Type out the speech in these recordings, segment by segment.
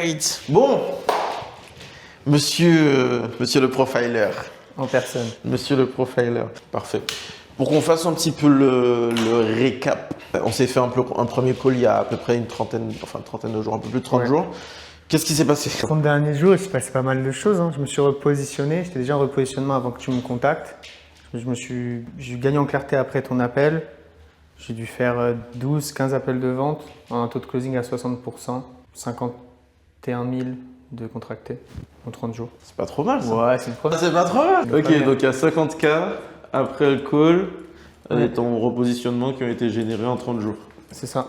Alright. Bon, monsieur le profiler. En personne. Monsieur le profiler. Parfait. Pour qu'on fasse un petit peu le récap, on s'est fait un premier call il y a à peu près une trentaine de jours, un peu plus de 30 jours. Qu'est-ce qui s'est passé? Les 30 derniers jours, il s'est passé pas mal de choses. Je me suis repositionné. J'étais déjà en repositionnement avant que tu me contactes. J'ai gagné en clarté après ton appel. J'ai dû faire 12-15 appels de vente, un taux de closing à 60%, 51 000 de contractés en 30 jours. C'est pas trop mal ça. Ouais, c'est une preuve. C'est pas trop mal. Ok, donc il y a 50K après le call et ton repositionnement qui ont été générés en 30 jours. C'est ça.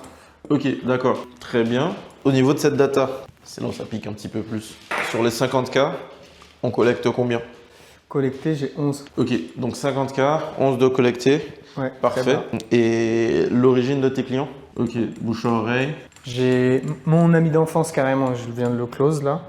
Ok, d'accord. Très bien. Au niveau de cette data, sinon ça pique un petit peu plus. Sur les 50K, on collecte combien? Collecté, j'ai 11. Ok, donc 50K, 11 de collectés. Ouais, Parfait. Et l'origine de tes clients? Ok, bouche à oreille. J'ai mon ami d'enfance carrément, je viens de le close là.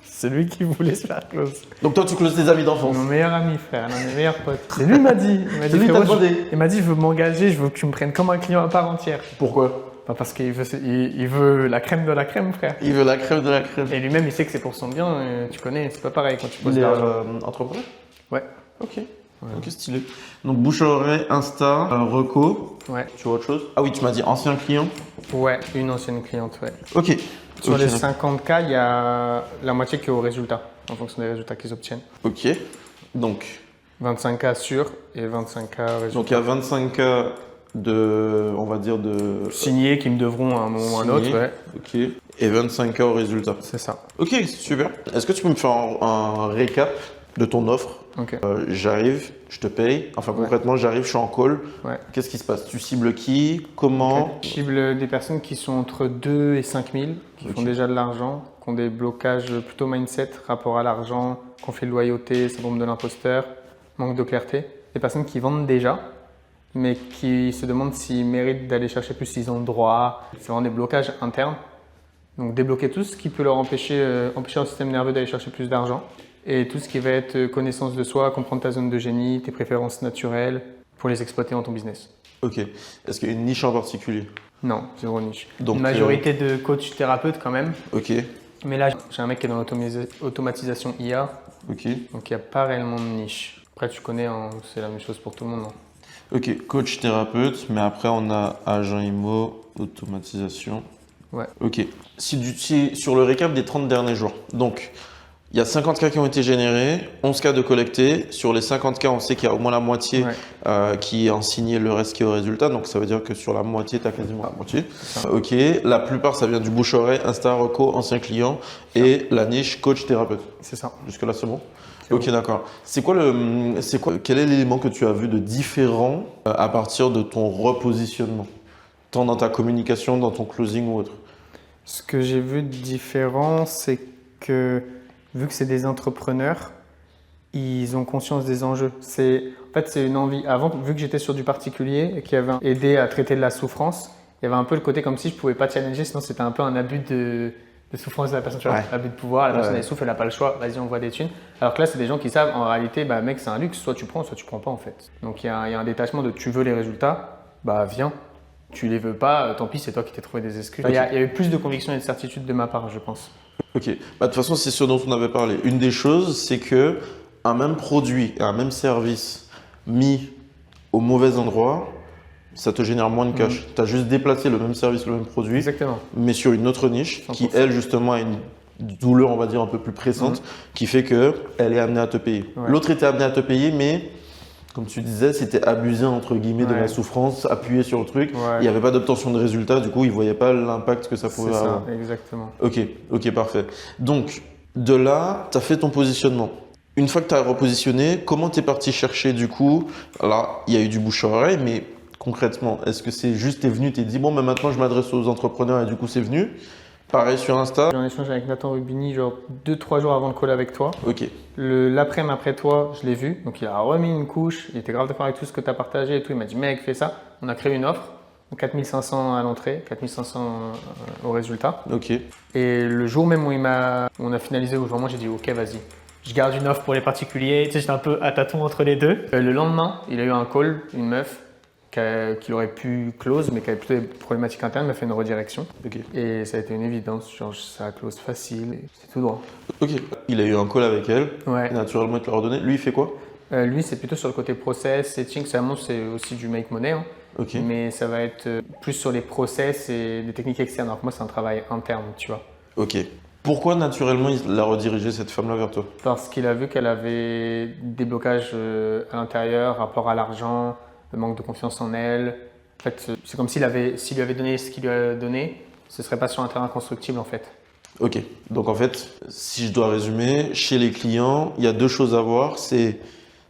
C'est lui qui voulait se faire close. Donc toi tu closes tes amis d'enfance? Mon meilleur ami, frère, l'un de mes meilleurs potes. C'est lui qui m'a dit. C'est lui qui t'a demandé. Il m'a dit, je veux m'engager, je veux que tu me prennes comme un client à part entière. Pourquoi? Parce qu'il veut la crème de la crème, frère. Il veut la crème de la crème. Et lui-même, il sait que c'est pour son bien. Tu connais, c'est pas pareil quand tu poses Il est l'argent. entrepreneur? Ouais. Ok. Ok, stylé. Donc bouche à oreille, Insta, Reco. Ouais. Tu vois autre chose? Ah oui, tu m'as dit ancien client. Ouais, une ancienne cliente, ouais. Ok. Sur les 50K, il y a la moitié qui est au résultat, en fonction des résultats qu'ils obtiennent. Ok. Donc 25K sûr et 25K résultat. il y a 25K de, on va dire de signés qui me devront à un moment ou à un autre, ouais. Ok. Et 25K au résultat. C'est ça. Ok, super. Est-ce que tu peux me faire un récap de ton offre? Ok. J'arrive, je te paye. Enfin, concrètement, j'arrive, je suis en call. Ouais. Qu'est-ce qui se passe? Tu cibles qui? Comment? Je cible des personnes qui sont entre 2 et 5 000, qui font déjà de l'argent, qui ont des blocages plutôt mindset, rapport à l'argent, conflit de loyauté, syndrome de l'imposteur, manque de clarté. Des personnes qui vendent déjà, mais qui se demandent s'ils méritent d'aller chercher plus, s'ils ont le droit. C'est vraiment des blocages internes. Donc débloquer tout ce qui peut leur empêcher leur système nerveux d'aller chercher plus d'argent. Et tout ce qui va être connaissance de soi, comprendre ta zone de génie, tes préférences naturelles, pour les exploiter dans ton business. Ok. Est-ce qu'il y a une niche en particulier? Non, zéro niche. Donc, une majorité de coachs thérapeutes quand même. Ok. Mais là, j'ai un mec qui est dans l'automatisation IA. Ok. Donc il n'y a pas réellement de niche. Après, tu connais, hein, c'est la même chose pour tout le monde. Non? Ok, coach thérapeute, mais après on a agent IMO, automatisation. Ouais. Ok. Si sur le récap des 30 derniers jours, donc il y a 50K qui ont été générés, 11K de collectés. Sur les 50K, on sait qu'il y a au moins la moitié qui ont signé, le reste qui est au résultat. Donc ça veut dire que sur la moitié, tu as quasiment la moitié. Ok. La plupart, ça vient du bouche-oreille, Insta, Reco, ancien client et la niche coach thérapeute. C'est ça. Jusque-là, c'est bon? Ok, d'accord. Quel est l'élément que tu as vu de différent à partir de ton repositionnement, tant dans ta communication, dans ton closing ou autre? Ce que j'ai vu de différent, c'est que vu que c'est des entrepreneurs, ils ont conscience des enjeux. En fait, c'est une envie. Avant, vu que j'étais sur du particulier et qui avait aidé à traiter de la souffrance, il y avait un peu le côté comme si je ne pouvais pas challenger, sinon c'était un peu un abus de souffrance de la personne. Tu vois, abus de pouvoir, la personne elle souffre, elle n'a pas le choix, vas-y, on voit des thunes. Alors que là, c'est des gens qui savent, en réalité, bah, mec, c'est un luxe, soit tu prends pas en fait. Donc il y a un détachement de tu veux les résultats, bah viens. Tu les veux pas, tant pis, c'est toi qui t'es trouvé des excuses. Il y a eu plus de conviction et de certitude de ma part, je pense. Ok. Bah, de toute façon, c'est ce dont on avait parlé. Une des choses, c'est que un même produit et un même service mis au mauvais endroit, ça te génère moins de cash. Tu as juste déplacé le même service, le même produit, exactement, mais sur une autre niche 100%. qui, elle, justement, a une douleur, on va dire, un peu plus pressante, qui fait qu'elle est amenée à te payer. Ouais. L'autre était amenée à te payer, mais comme tu disais, c'était abusé entre guillemets de la souffrance, appuyé sur le truc. Il n'y avait pas d'obtention de résultat, du coup, ils ne voyaient pas l'impact que ça pouvait avoir. C'est ça, exactement. Ok, parfait. Donc, de là, tu as fait ton positionnement. Une fois que tu as repositionné, comment tu es parti chercher du coup? Alors, il y a eu du bouche à oreille, mais concrètement, est-ce que c'est juste, tu es venu, tu t'es dit, bon, mais maintenant je m'adresse aux entrepreneurs et du coup, c'est venu? Pareil sur Insta. J'ai un échange avec Nathan Rubini, genre 2-3 jours avant le call avec toi. Ok. L'après-midi après toi, je l'ai vu. Donc, il a remis une couche. Il était grave d'accord avec tout ce que tu as partagé et tout. Il m'a dit, mec, fais ça. On a créé une offre. 4500 à l'entrée, 4500 au résultat. Ok. Et le jour même où on a finalisé, où vraiment j'ai dit, ok, vas-y. Je garde une offre pour les particuliers. Tu sais, j'étais un peu à tâtons entre les deux. Le lendemain, il a eu un call, une meuf, qu'il aurait pu close, mais qui avait plutôt des problématiques internes, m'a fait une redirection. Ok. Et ça a été une évidence, genre ça a close facile, et c'est tout droit. Ok. Il a eu un call avec elle. Ouais. Et naturellement, il te l'a redonné. Lui, il fait quoi? Lui, c'est plutôt sur le côté process, setting, c'est aussi du make money, hein. Ok. Mais ça va être plus sur les process et les techniques externes. Alors que moi, c'est un travail interne, tu vois. Ok. Pourquoi naturellement il a redirigé cette femme-là vers toi? Parce qu'il a vu qu'elle avait des blocages à l'intérieur, rapport à l'argent, le manque de confiance en elle. En fait, c'est comme s'il lui avait donné ce qu'il lui a donné, ce serait pas sur un terrain constructible en fait. Ok. Donc en fait, si je dois résumer, chez les clients, il y a deux choses à voir. C'est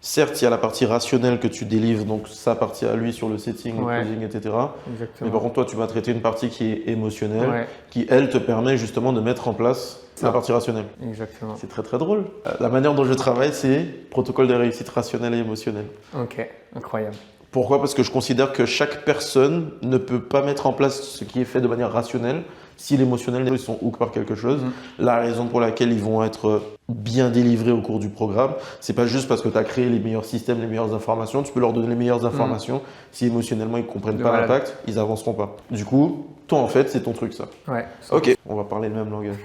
certes, il y a la partie rationnelle que tu délivres, donc sa partie à lui sur le setting, le Ouais. closing, etc. Exactement. Mais par contre, toi, tu vas traiter une partie qui est émotionnelle, Ouais. qui elle te permet justement de mettre en place la partie rationnelle. Exactement. C'est très très drôle. La manière dont je travaille, c'est protocole de réussite rationnelle et émotionnelle. Ok, incroyable. Pourquoi? Parce que je considère que chaque personne ne peut pas mettre en place ce qui est fait de manière rationnelle si l'émotionnel, ils sont hook par quelque chose. La raison pour laquelle ils vont être bien délivrés au cours du programme, c'est pas juste parce que tu as créé les meilleurs systèmes, les meilleures informations, tu peux leur donner les meilleures informations. Si émotionnellement ils comprennent pas Voilà. l'impact, ils avanceront pas. Du coup, toi en fait, c'est ton truc ça. Ouais. Ok, on va parler le même langage.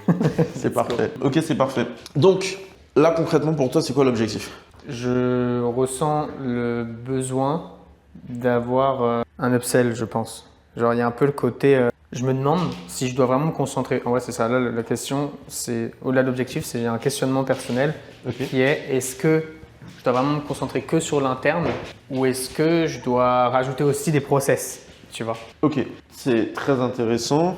C'est parfait. Ok, c'est parfait. Donc, là concrètement pour toi, c'est quoi l'objectif? Je ressens le besoin d'avoir un upsell, je pense. Genre, il y a un peu le côté. Je me demande si je dois vraiment me concentrer. En vrai, c'est ça. Là, la question, c'est au-delà de l'objectif, c'est un questionnement personnel qui est est-ce que je dois vraiment me concentrer que sur l'interne ou est-ce que je dois rajouter aussi des process, tu vois? Ok, c'est très intéressant.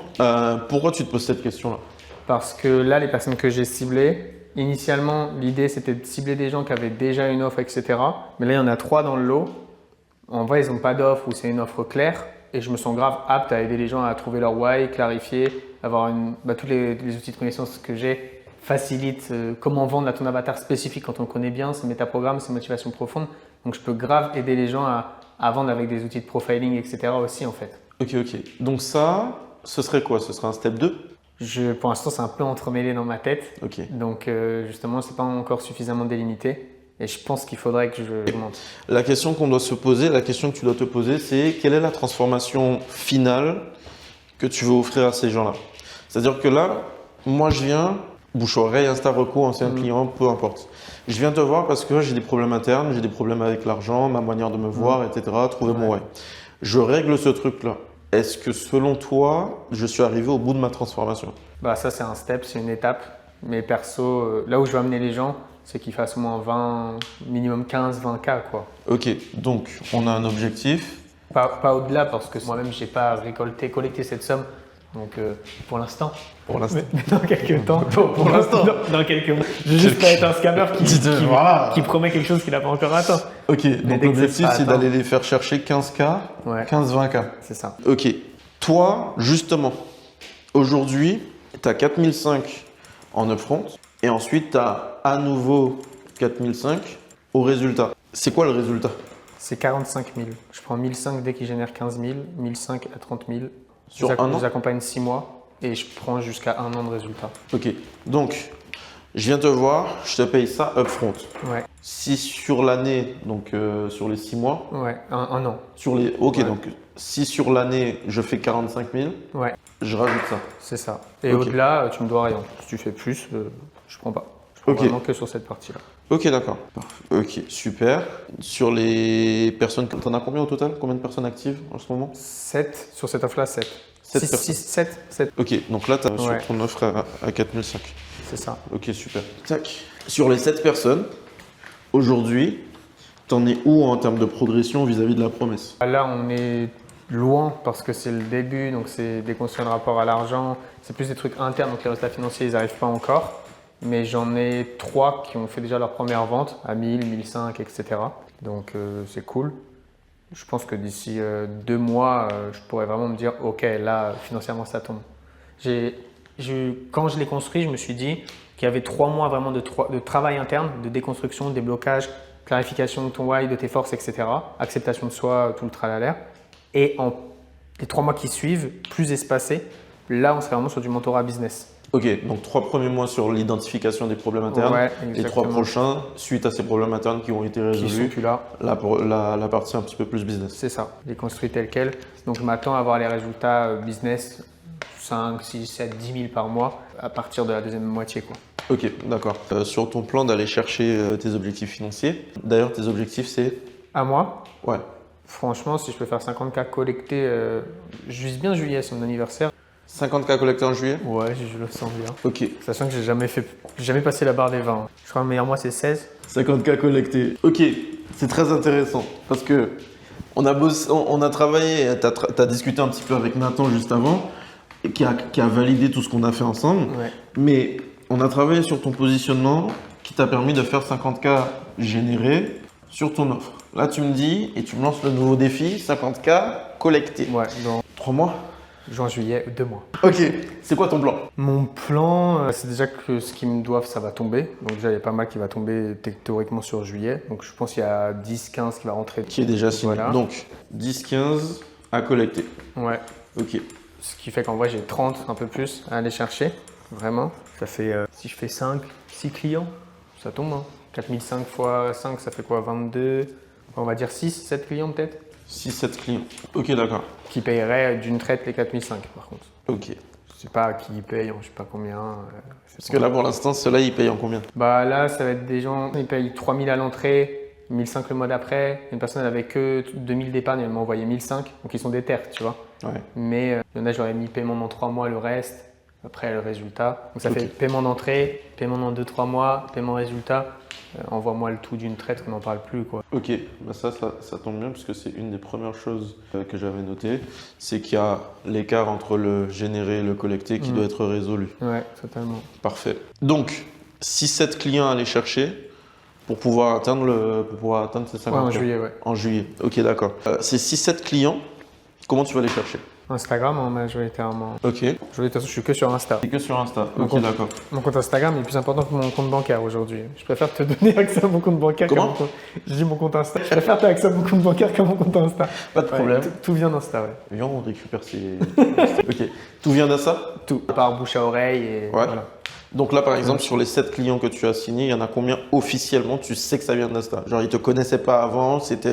Pourquoi tu te poses cette question-là? Parce que là, les personnes que j'ai ciblées, initialement, l'idée c'était de cibler des gens qui avaient déjà une offre, etc. Mais là, il y en a 3 dans le lot. En vrai, ils n'ont pas d'offre ou c'est une offre claire. Et je me sens grave apte à aider les gens à trouver leur why, clarifier, avoir tous les outils de connaissance que j'ai facilitent comment vendre à ton avatar spécifique quand on le connaît bien, ses métaprogrammes, ses motivations profondes. Donc je peux grave aider les gens à vendre avec des outils de profiling, etc. aussi en fait. Ok. Donc ça, ce serait quoi? Ce serait un step 2? Pour l'instant, c'est un peu entremêlé dans ma tête. Ok. Donc justement, c'est pas encore suffisamment délimité. Et je pense qu'il faudrait que je monte. La question qu'on doit se poser, la question que tu dois te poser, c'est quelle est la transformation finale que tu veux offrir à ces gens-là? C'est-à-dire que là, moi je viens, bouche-oreille, Insta-Reco, ancien client, peu importe. Je viens te voir parce que j'ai des problèmes internes, j'ai des problèmes avec l'argent, ma manière de me voir, etc. Trouver mon why. Je règle ce truc-là. Est-ce que selon toi, je suis arrivé au bout de ma transformation? Bah ça, c'est un step, c'est une étape. Mais perso, là où je veux amener les gens, c'est qu'ils fassent au moins 20, minimum 15-20K quoi. Ok, donc on a un objectif. Pas au-delà parce que moi-même, j'ai pas collecté cette somme. Donc pour l'instant. Pour l'instant. Mais dans quelques temps. Pour l'instant. Dans quelques mois. Je veux juste pas être un scammer qui promet quelque chose qu'il n'a pas encore atteint. Ok, Mais donc dès que l'objectif c'est c'est pas d'aller les faire chercher 15K, Ouais. 15-20K. C'est ça. Ok, toi justement, aujourd'hui, tu as 4005 en upfront et ensuite tu as à nouveau 4005 au résultat. C'est quoi le résultat? C'est 45 000. Je prends 1005 dès qu'il génère 15 000, 1005 à 30 000. Sur un an? Je les accompagne 6 mois et je prends jusqu'à 1 an de résultat. Ok, donc je viens te voir, je te paye ça upfront. Ouais, Si sur l'année, donc sur les 6 mois, ouais, un an. sur les, ok, Ouais. donc si sur l'année je fais 45 000, Ouais, je rajoute ça. c'est ça. Et Ok. au-delà, tu me dois rien. Si tu fais plus, je prends pas. Je prends Ok. vraiment que sur cette partie-là. Ok, d'accord. Ok, super. Sur les personnes, t'en as combien au total? Combien de personnes actives en ce moment? 7, sur cette offre-là, 7. 7 personnes. 7, Ok, donc là, tu as reçu Ouais. ton offre à 4005. c'est ça. Ok, super. Tac. Sur les 7 personnes, aujourd'hui, t'en es où en termes de progression vis-à-vis de la promesse? Là, on est loin parce que c'est le début, donc c'est déconstruire le rapport à l'argent. C'est plus des trucs internes, donc les résultats financiers, ils n'arrivent pas encore. Mais j'en ai 3 qui ont fait déjà leur première vente à 1000, 1005, etc. Donc c'est cool. Je pense que d'ici 2 mois, je pourrais vraiment me dire, ok, là, financièrement, ça tombe. Quand je l'ai construit, je me suis dit qu'il y avait 3 mois vraiment de travail interne, de déconstruction, de déblocage, clarification de ton why, de tes forces, etc. Acceptation de soi, tout le tralala. Et les 3 mois qui suivent, plus espacés, là, on serait vraiment sur du mentorat business. Ok, donc 3 premiers mois sur l'identification des problèmes internes. Ouais, Les 3 prochains, suite à ces problèmes internes qui ont été Qui sont résolus, plus là. la partie un petit peu plus business. C'est ça, les construits tels quels. Donc je m'attends à avoir les résultats business 5, 6, 7, 10 000 par mois à partir de la deuxième moitié, quoi. Ok, d'accord. Sur ton plan d'aller chercher tes objectifs financiers, d'ailleurs tes objectifs c'est… À moi, Ouais. franchement, si je peux faire 50K collectés, je vise bien juillet, c'est mon anniversaire. 50K collectés en juillet? Ouais, je le sens bien. Ok. Sachant que j'ai jamais passé la barre des 20. Je crois que le meilleur mois c'est 16. 50K collectés. Ok, c'est très intéressant parce que on a travaillé, tu as discuté un petit peu avec Nathan juste avant, et qui a validé tout ce qu'on a fait ensemble, Ouais. mais on a travaillé sur ton positionnement qui t'a permis de faire 50K générés sur ton offre. Là, tu me dis, et tu me lances le nouveau défi, 50K collectés. Ouais, dans 3 mois? juin, juillet, 2 mois. Ok, c'est quoi ton plan? Mon plan, c'est déjà que ce qu'ils me doivent, ça va tomber. Donc déjà, il y a pas mal qui va tomber théoriquement sur juillet. Donc je pense qu'il y a 10, 15 qui va rentrer. Qui est déjà signé. Voilà. Donc, 10, 15 à collecter. Ouais. Ok. Ce qui fait qu'en vrai, j'ai 30, un peu plus à aller chercher. Vraiment. Ça fait, si je fais 5, 6 clients, ça tombe. Hein. 4005 fois 5, ça fait quoi? 22. On va dire 6, 7 clients peut-être. 6-7 clients. Ok, d'accord. Qui payeraient d'une traite les 4005 par contre. Ok. Je sais pas qui paye, je sais pas combien. Parce que là, pour l'instant, ceux-là, ils payent en combien? Bah là, ça va être des gens, ils payent 3000 à l'entrée, 1005 le mois d'après. Une personne elle avait que 2000 d'épargne, elle m'a envoyé 1005. Donc ils sont déter, tu vois. Ouais. Mais il y en a, j'aurais mis paiement dans 3 mois, le reste. Après, le résultat. Donc ça Ok. fait paiement d'entrée, paiement dans 2-3 mois, paiement résultat. Envoie-moi le tout d'une traite, qu'on n'en parle plus, quoi. Ok, bah ça tombe bien parce que c'est une des premières choses que j'avais notées, c'est qu'il y a l'écart entre le généré et le collecté qui doit être résolu. Ouais, totalement. Parfait. Donc, 6-7 clients à aller chercher pour pouvoir atteindre ces 50 Ouais, en clients. juillet, ouais. En juillet, ok, d'accord. Ces 6-7 clients, comment tu vas les chercher? Instagram, hein, majoritairement. Ok. De toute façon, je suis que sur Insta. C'est que sur Insta. Mon Ok, compte- d'accord. Mon compte Instagram est plus important que mon compte bancaire aujourd'hui. Je préfère te donner accès à mon compte bancaire Comment qu'à mon compte. Je dis mon compte Insta. Je préfère te accès à mon compte bancaire qu'à mon compte Insta. Pas de problème. Tout vient d'Insta, ouais. Viens, on récupère ces… Ok. Tout vient de ça? Tout. Par bouche à oreille et voilà. Donc là, par exemple, sur les 7 clients que tu as signés, il y en a combien officiellement tu sais que ça vient d'Insta? Genre, ils ne te connaissaient pas avant, c'est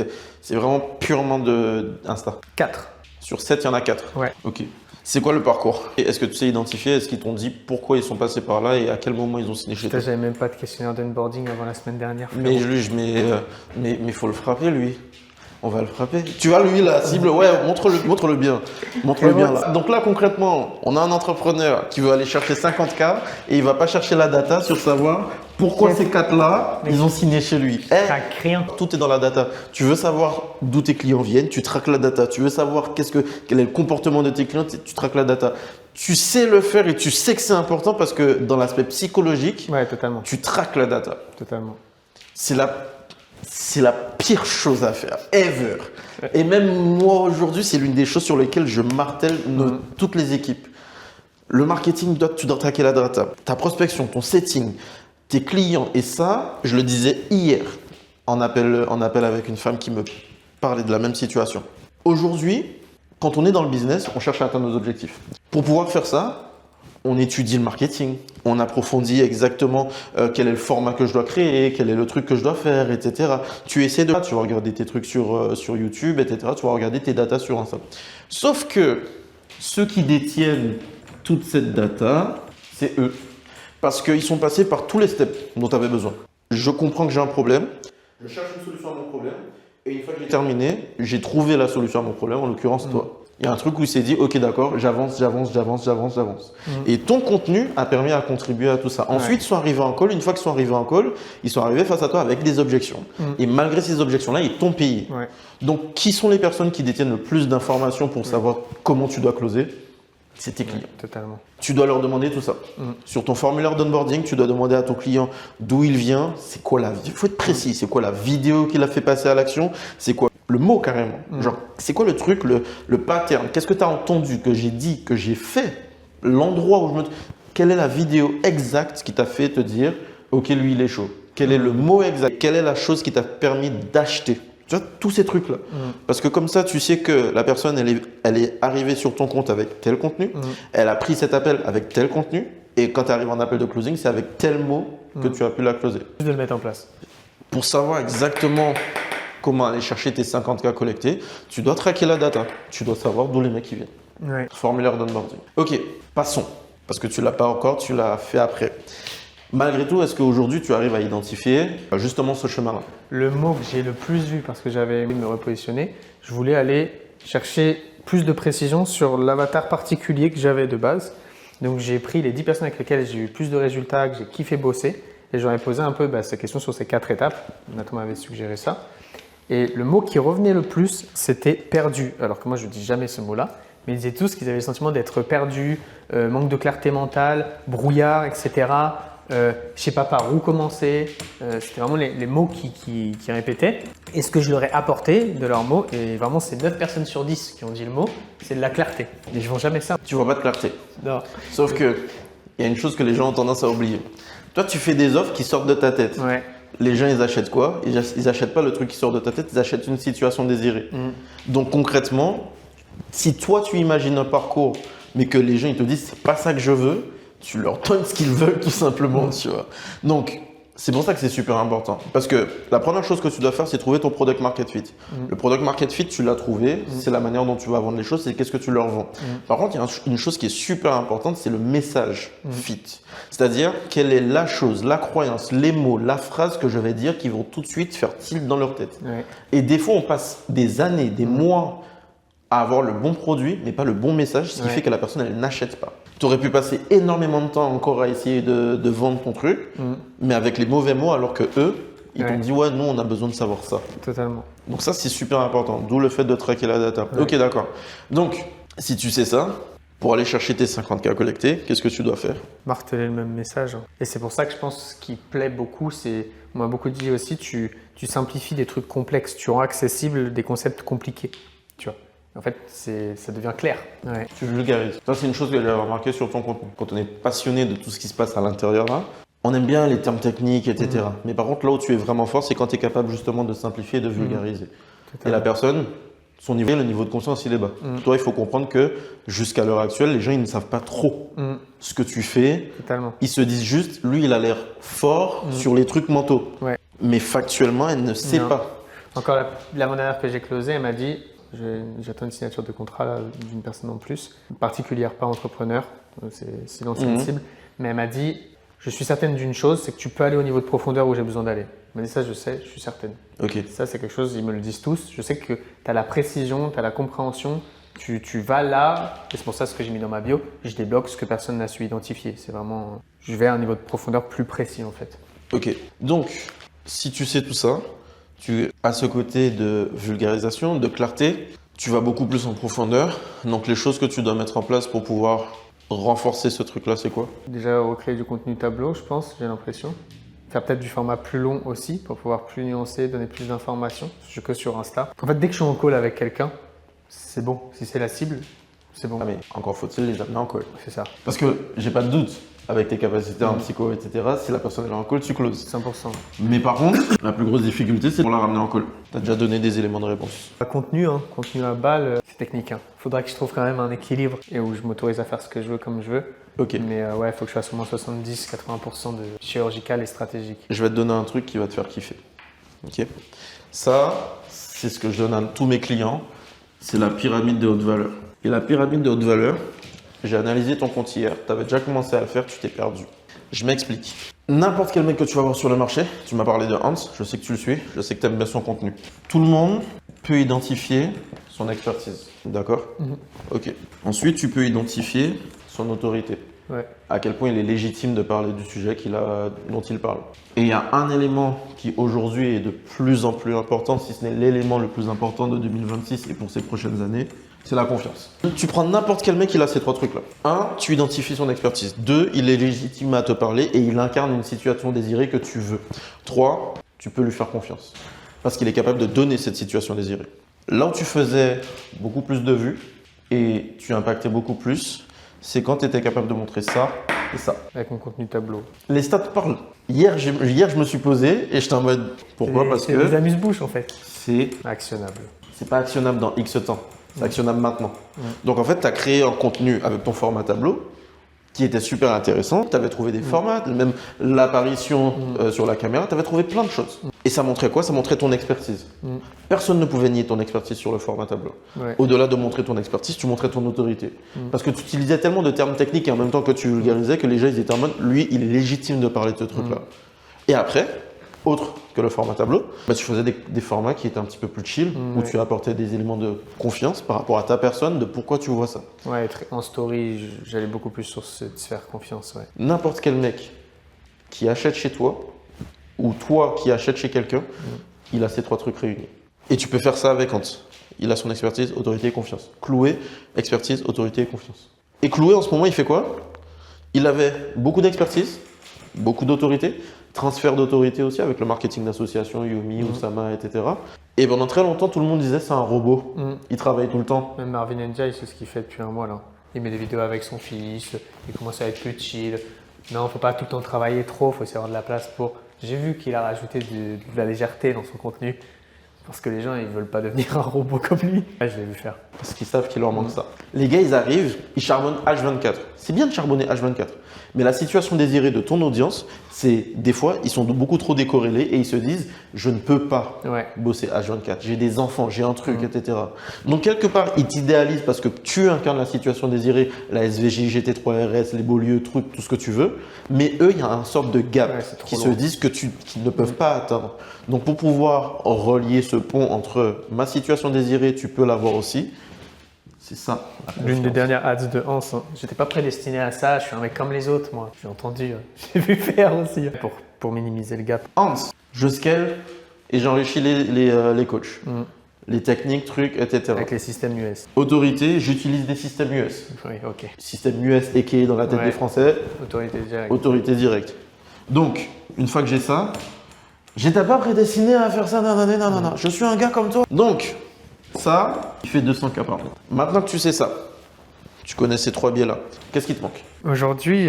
vraiment purement d'Insta. 4. Sur 7, il y en a 4. Ouais. Ok. C'est quoi le parcours? Et est-ce que tu sais identifier? Est-ce qu'ils t'ont dit pourquoi ils sont passés par là et à quel moment ils ont signé chez toi? Putain, j'avais même pas de questionnaire d'onboarding avant la semaine dernière. Mais il faut le frapper, lui. On va le frapper. Tu vois, lui, la cible, ouais, montre-le bien. Montre-le bien, là. Donc là, concrètement, on a un entrepreneur qui veut aller chercher 50K et il va pas chercher la data sur savoir pourquoi ces 4-là, ils ont signé chez lui. Traque rien. Tout est dans la data. Tu veux savoir d'où tes clients viennent, tu traques la data. Tu veux savoir quel est le comportement de tes clients, tu traques la data. Tu sais le faire et tu sais que c'est important parce que dans l'aspect psychologique, Ouais, totalement. tu traques la data. Totalement. C'est la pire chose à faire, ever. Et même moi aujourd'hui, c'est l'une des choses sur lesquelles je martèle toutes les équipes. Le marketing, tu dois traquer la data. Ta prospection, ton setting, tes clients. Et ça, je le disais hier en appel avec une femme qui me parlait de la même situation. Aujourd'hui, quand on est dans le business, on cherche à atteindre nos objectifs. Pour pouvoir faire ça, on étudie le marketing, on approfondit exactement quel est le format que je dois créer, quel est le truc que je dois faire, etc. Tu vas regarder tes trucs sur YouTube, etc. Tu vas regarder tes datas sur Insta. Sauf que ceux qui détiennent toute cette data, c'est eux. Parce qu'ils sont passés par tous les steps dont tu avais besoin. Je comprends que j'ai un problème, je cherche une solution à mon problème, et une fois que j'ai terminé, j'ai trouvé la solution à mon problème, en l'occurrence toi. Il y a un truc où il s'est dit, ok d'accord, j'avance. Et ton contenu a permis à contribuer à tout ça. Ensuite, ils sont arrivés en call. Une fois qu'ils sont arrivés en call, ils sont arrivés face à toi avec des objections. Et malgré ces objections-là, ils t'ont payé. Ouais. Donc, qui sont les personnes qui détiennent le plus d'informations pour savoir comment tu dois closer? C'est tes clients. Totalement. Tu dois leur demander tout ça. Sur ton formulaire d'onboarding, tu dois demander à ton client d'où il vient, c'est quoi il faut être précis, c'est quoi la vidéo qu'il a fait passer à l'action, c'est quoi le mot carrément. Genre, c'est quoi le truc, le pattern, qu'est-ce que tu as entendu, que j'ai dit, que j'ai fait, l'endroit où quelle est la vidéo exacte qui t'a fait te dire, ok, lui il est chaud. Quel est le mot exact, quelle est la chose qui t'a permis d'acheter. Tu vois, tous ces trucs-là. Parce que comme ça, tu sais que la personne, elle est arrivée sur ton compte avec tel contenu, elle a pris cet appel avec tel contenu, Et quand tu arrives en appel de closing, c'est avec tel mot que tu as pu la closer. Juste de le mettre en place. Pour savoir exactement comment aller chercher tes 50 cas collectés, tu dois traquer la data. Tu dois savoir d'où les mecs viennent. Ouais. Formulaire d'onboarding. Ok, passons. Parce que tu ne l'as pas encore, tu l'as fait après. Malgré tout, est-ce qu'aujourd'hui, tu arrives à identifier justement ce chemin-là? Le mot que j'ai le plus vu parce que j'avais aimé me repositionner, je voulais aller chercher plus de précision sur l'avatar particulier que j'avais de base. Donc, j'ai pris les 10 personnes avec lesquelles j'ai eu plus de résultats, que j'ai kiffé bosser et j'aurais posé un peu ces questions sur ces 4 étapes. Nathan m'avait suggéré ça. Et le mot qui revenait le plus, c'était perdu. Alors que moi, je ne dis jamais ce mot-là. Mais ils disaient tous qu'ils avaient le sentiment d'être perdus, manque de clarté mentale, brouillard, etc. Je ne sais pas par où commencer. C'était vraiment les mots qui répétaient. Et ce que je leur ai apporté de leurs mots, et vraiment c'est 9 personnes sur 10 qui ont dit le mot, c'est de la clarté. Et je ne vends jamais ça. Tu vois pas de clarté. Non. Sauf que il y a une chose que les gens ont tendance à oublier. Toi, tu fais des offres qui sortent de ta tête. Ouais. Les gens, ils achètent quoi? Ils achètent pas le truc qui sort de ta tête, ils achètent une situation désirée. Donc concrètement, si toi, tu imagines un parcours, mais que les gens ils te disent c'est pas ça que je veux, tu leur donnes ce qu'ils veulent tout simplement, tu vois. Donc, c'est pour ça que c'est super important. Parce que la première chose que tu dois faire, c'est trouver ton product market fit. Le product market fit, tu l'as trouvé, c'est la manière dont tu vas vendre les choses, c'est qu'est-ce que tu leur vends. Par contre, il y a une chose qui est super importante, c'est le message fit. C'est-à-dire, quelle est la chose, la croyance, les mots, la phrase que je vais dire qui vont tout de suite faire tilt dans leur tête. Ouais. Et des fois, on passe des années, des mois à avoir le bon produit, mais pas le bon message, ce qui fait que la personne, elle n'achète pas. Tu aurais pu passer énormément de temps encore à essayer de vendre ton truc, mais avec les mauvais mots, alors que eux, ils t'ont dit, ouais, nous, on a besoin de savoir ça. Totalement. Donc ça, c'est super important, d'où le fait de traquer la data. Ouais. Ok, d'accord. Donc, si tu sais ça, pour aller chercher tes 50 cas collectés, qu'est-ce que tu dois faire? Marteler le même message. Et c'est pour ça que je pense que ce qui plaît beaucoup, c'est, on m'a beaucoup dit aussi, tu simplifies des trucs complexes, tu rends accessible des concepts compliqués. Tu vois. En fait, ça devient clair. Ouais. Tu vulgarises. Ça, c'est une chose que j'ai remarqué sur ton contenu. Quand on est passionné de tout ce qui se passe à l'intérieur, là, on aime bien les termes techniques, etc. Mais par contre, là où tu es vraiment fort, c'est quand tu es capable justement de simplifier et de vulgariser. Et la personne, son niveau, le niveau de conscience, il est bas. Toi, il faut comprendre que jusqu'à l'heure actuelle, les gens, ils ne savent pas trop ce que tu fais. Totalement. Ils se disent juste, lui, il a l'air fort sur les trucs mentaux. Ouais. Mais factuellement, elle ne sait pas. Encore la dernière que j'ai closée, elle m'a dit, j'attends une signature de contrat là, d'une personne en plus, particulière, pas entrepreneur, c'est silence sensible, mais elle m'a dit, je suis certaine d'une chose, c'est que tu peux aller au niveau de profondeur où j'ai besoin d'aller. Elle m'a dit ça, je sais, je suis certaine. Ok. Ça, c'est quelque chose, ils me le disent tous. Je sais que tu as la précision, tu as la compréhension, tu vas là, et c'est pour ça ce que j'ai mis dans ma bio, je débloque ce que personne n'a su identifier. C'est vraiment, je vais à un niveau de profondeur plus précis en fait. Ok. Donc, si tu sais tout ça, tu as ce côté de vulgarisation, de clarté, tu vas beaucoup plus en profondeur. Donc, les choses que tu dois mettre en place pour pouvoir renforcer ce truc-là, c'est quoi? Déjà, recréer du contenu tableau, je pense, j'ai l'impression. Faire peut-être du format plus long aussi pour pouvoir plus nuancer, donner plus d'informations. Je suis que sur Insta. En fait, dès que je suis en call avec quelqu'un, c'est bon. Si c'est la cible, c'est bon. Ah mais encore faut-il les amener en call. C'est ça. Parce que j'ai pas de doute avec tes capacités en psycho, etc. Si la personne est en call, tu closes. 100%. Mais par contre, la plus grosse difficulté, c'est pour la ramener en call. Tu as déjà donné des éléments de réponse. Contenu à balle, c'est technique. Faudra que je trouve quand même un équilibre et où je m'autorise à faire ce que je veux comme je veux. Ok. Mais ouais, il faut que je fasse au moins 70-80% de chirurgical et stratégique. Je vais te donner un truc qui va te faire kiffer. Ok. Ça, c'est ce que je donne à tous mes clients. C'est la pyramide de haute valeur. Et la pyramide de haute valeur, j'ai analysé ton compte hier. Tu avais déjà commencé à le faire, tu t'es perdu. Je m'explique. N'importe quel mec que tu vas voir sur le marché, tu m'as parlé de Hans, je sais que tu le suis, je sais que tu aimes bien son contenu. Tout le monde peut identifier son expertise. D'accord? Ok. Ensuite, tu peux identifier son autorité. Ouais. À quel point il est légitime de parler du sujet dont il parle. Et il y a un élément qui aujourd'hui est de plus en plus important, si ce n'est l'élément le plus important de 2026 et pour ces prochaines années, c'est la confiance. Tu prends n'importe quel mec, il a ces 3 trucs-là. 1, tu identifies son expertise. 2, il est légitime à te parler et il incarne une situation désirée que tu veux. 3, tu peux lui faire confiance parce qu'il est capable de donner cette situation désirée. Là où tu faisais beaucoup plus de vues et tu impactais beaucoup plus, c'est quand tu étais capable de montrer ça et ça. Avec mon contenu tableau. Les stats parlent. Hier, je me suis posé et j'étais en mode pourquoi? Parce C'est que des amuse-bouches en fait. c'est Actionnable. pas actionnable dans X temps. C'est actionnable maintenant. Donc en fait, tu as créé un contenu avec ton format tableau qui étaient super intéressants. Tu avais trouvé des formats, même l'apparition sur la caméra, tu avais trouvé plein de choses. Et ça montrait quoi? Ça montrait ton expertise. Personne ne pouvait nier ton expertise sur le format tableau. Ouais. Au-delà de montrer ton expertise, tu montrais ton autorité. Parce que tu utilisais tellement de termes techniques et en même temps que tu vulgarisais que les gens ils étaient en mode, lui, il est légitime de parler de ce truc-là. Et après, autre que le format tableau, bah, tu faisais des formats qui étaient un petit peu plus chill, où tu apportais des éléments de confiance par rapport à ta personne, de pourquoi tu vois ça. Ouais, en story, j'allais beaucoup plus sur se faire confiance. Ouais. N'importe quel mec qui achète chez toi, ou toi qui achètes chez quelqu'un, il a ces 3 trucs réunis. Et tu peux faire ça avec Hans. Il a son expertise, autorité et confiance. Chloé, expertise, autorité et confiance. Et Chloé, en ce moment, il fait quoi? Il avait beaucoup d'expertise, beaucoup d'autorité, transfert d'autorité aussi avec le marketing d'association, Yumi, Oussama, etc. Et pendant très longtemps, tout le monde disait c'est un robot. Il travaille tout le temps. Même Marvin Ndiaye, c'est ce qu'il fait depuis un mois là. Il met des vidéos avec son fils, il commence à être plus chill. Non, faut pas tout le temps travailler trop, faut savoir de la place pour. J'ai vu qu'il a rajouté de la légèreté dans son contenu. Parce que les gens, ils veulent pas devenir un robot comme lui. Ouais, je l'ai vu faire. Parce qu'ils savent qu'il leur manque ça. Les gars, ils arrivent, ils charbonnent H24. C'est bien de charbonner H24. Mais la situation désirée de ton audience, c'est des fois, ils sont beaucoup trop décorrélés et ils se disent « je ne peux pas bosser H24, j'ai des enfants, j'ai un truc, etc. » Donc quelque part, ils t'idéalisent parce que tu incarnes la situation désirée, la SVJ, GT3RS, les beaux lieux, trucs, tout ce que tu veux. Mais eux, il y a une sorte de gap qui se disent qu'ils ne peuvent pas atteindre. Donc pour pouvoir relier ce pont entre ma situation désirée, tu peux l'avoir aussi. C'est ça. L'une des dernières ads de Hans, hein. J'étais pas prédestiné à ça, je suis un mec comme les autres, moi. J'ai entendu, j'ai vu faire aussi. Pour minimiser le gap. Hans, je scale et j'enrichis les coachs. Les techniques, trucs, etc. Avec les systèmes US. Autorité, j'utilise des systèmes US. Oui, ok. Système US et qui est dans la tête des Français. Autorité directe. Autorité directe. Donc, une fois que j'ai ça, j'étais pas prédestiné à faire ça, nanana. Je suis un gars comme toi. Donc, ça, il fait 200 cas par mois. Maintenant que tu sais ça, tu connais ces 3 biais-là, qu'est-ce qui te manque? Aujourd'hui,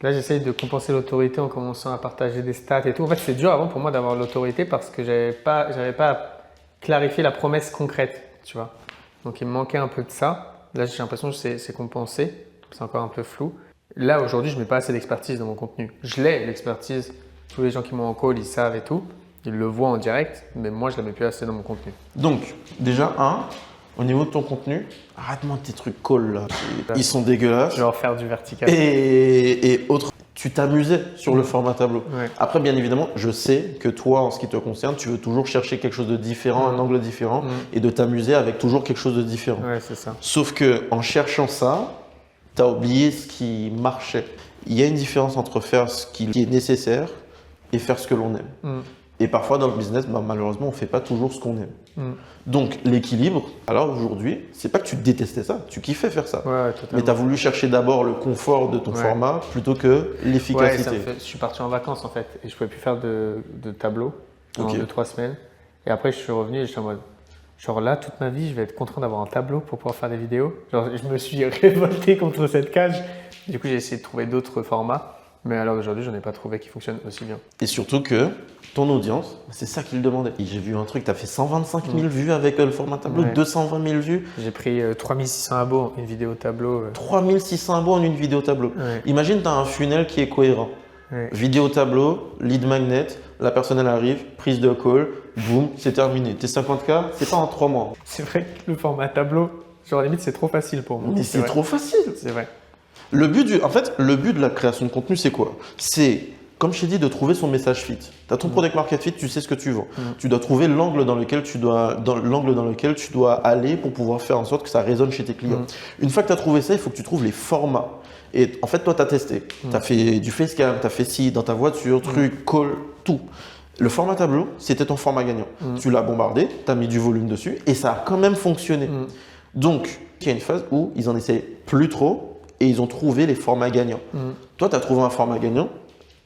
là, j'essaye de compenser l'autorité en commençant à partager des stats et tout. En fait, c'est dur avant pour moi d'avoir l'autorité parce que j'avais pas clarifié la promesse concrète, tu vois. Donc, il me manquait un peu de ça. Là, j'ai l'impression que c'est compensé. C'est encore un peu flou. Là, aujourd'hui, je mets pas assez d'expertise dans mon contenu. Je l'ai, l'expertise. Tous les gens qui m'ont en call, ils savent et tout. Ils le voient en direct, mais moi, je la mets plus assez dans mon contenu. Donc, déjà, au niveau de ton contenu, arrête-moi tes trucs call là. Ils sont dégueulasses. Genre faire du vertical. Et autre, tu t'amusais sur le format tableau. Ouais. Après, bien évidemment, je sais que toi, en ce qui te concerne, tu veux toujours chercher quelque chose de différent, un angle différent, et de t'amuser avec toujours quelque chose de différent. Ouais, c'est ça. Sauf que en cherchant ça, tu as oublié ce qui marchait. Il y a une différence entre faire ce qui est nécessaire et faire ce que l'on aime. Et parfois dans le business, malheureusement, on ne fait pas toujours ce qu'on aime. Donc l'équilibre, alors aujourd'hui, c'est pas que tu détestais ça, tu kiffais faire ça. Ouais, totalement. Mais tu as voulu chercher d'abord le confort de ton format plutôt que l'efficacité. Ouais, je suis parti en vacances en fait et je pouvais plus faire de tableau pendant 2-3 semaines. Et après, je suis revenu et j'étais en mode, genre là, toute ma vie, je vais être contraint d'avoir un tableau pour pouvoir faire des vidéos. Genre, je me suis révolté contre cette cage. Du coup, j'ai essayé de trouver d'autres formats. Mais alors aujourd'hui, j'en ai pas trouvé qui fonctionnent aussi bien. Et surtout que ton audience, c'est ça qu'il demandait. Et j'ai vu un truc, tu as fait 125 000 vues avec le format tableau, 220 000 vues. J'ai pris 3600 abos en une vidéo tableau. 3600 abos en une vidéo tableau. Imagine, tu as un funnel qui est cohérent. Vidéo tableau, lead magnet, la personne elle arrive, prise de call, boum, c'est terminé. Tes 50K, c'est pas en 3 mois. C'est vrai que le format tableau, genre limite, c'est trop facile pour moi. Mais c'est trop facile. C'est vrai. Le but de la création de contenu, c'est quoi? C'est, comme je t'ai dit, de trouver son message fit. Tu as ton product market fit, tu sais ce que tu vends. Tu dois trouver l'angle dans lequel tu dois aller pour pouvoir faire en sorte que ça résonne chez tes clients. Une fois que tu as trouvé ça, il faut que tu trouves les formats. Et en fait, toi, tu as testé. Tu as fait du facecam, tu as fait ci, dans ta voiture, truc, call, tout. Le format tableau, c'était ton format gagnant. Tu l'as bombardé, tu as mis du volume dessus et ça a quand même fonctionné. Donc, il y a une phase où ils en essaient plus trop et ils ont trouvé les formats gagnants. Toi, tu as trouvé un format gagnant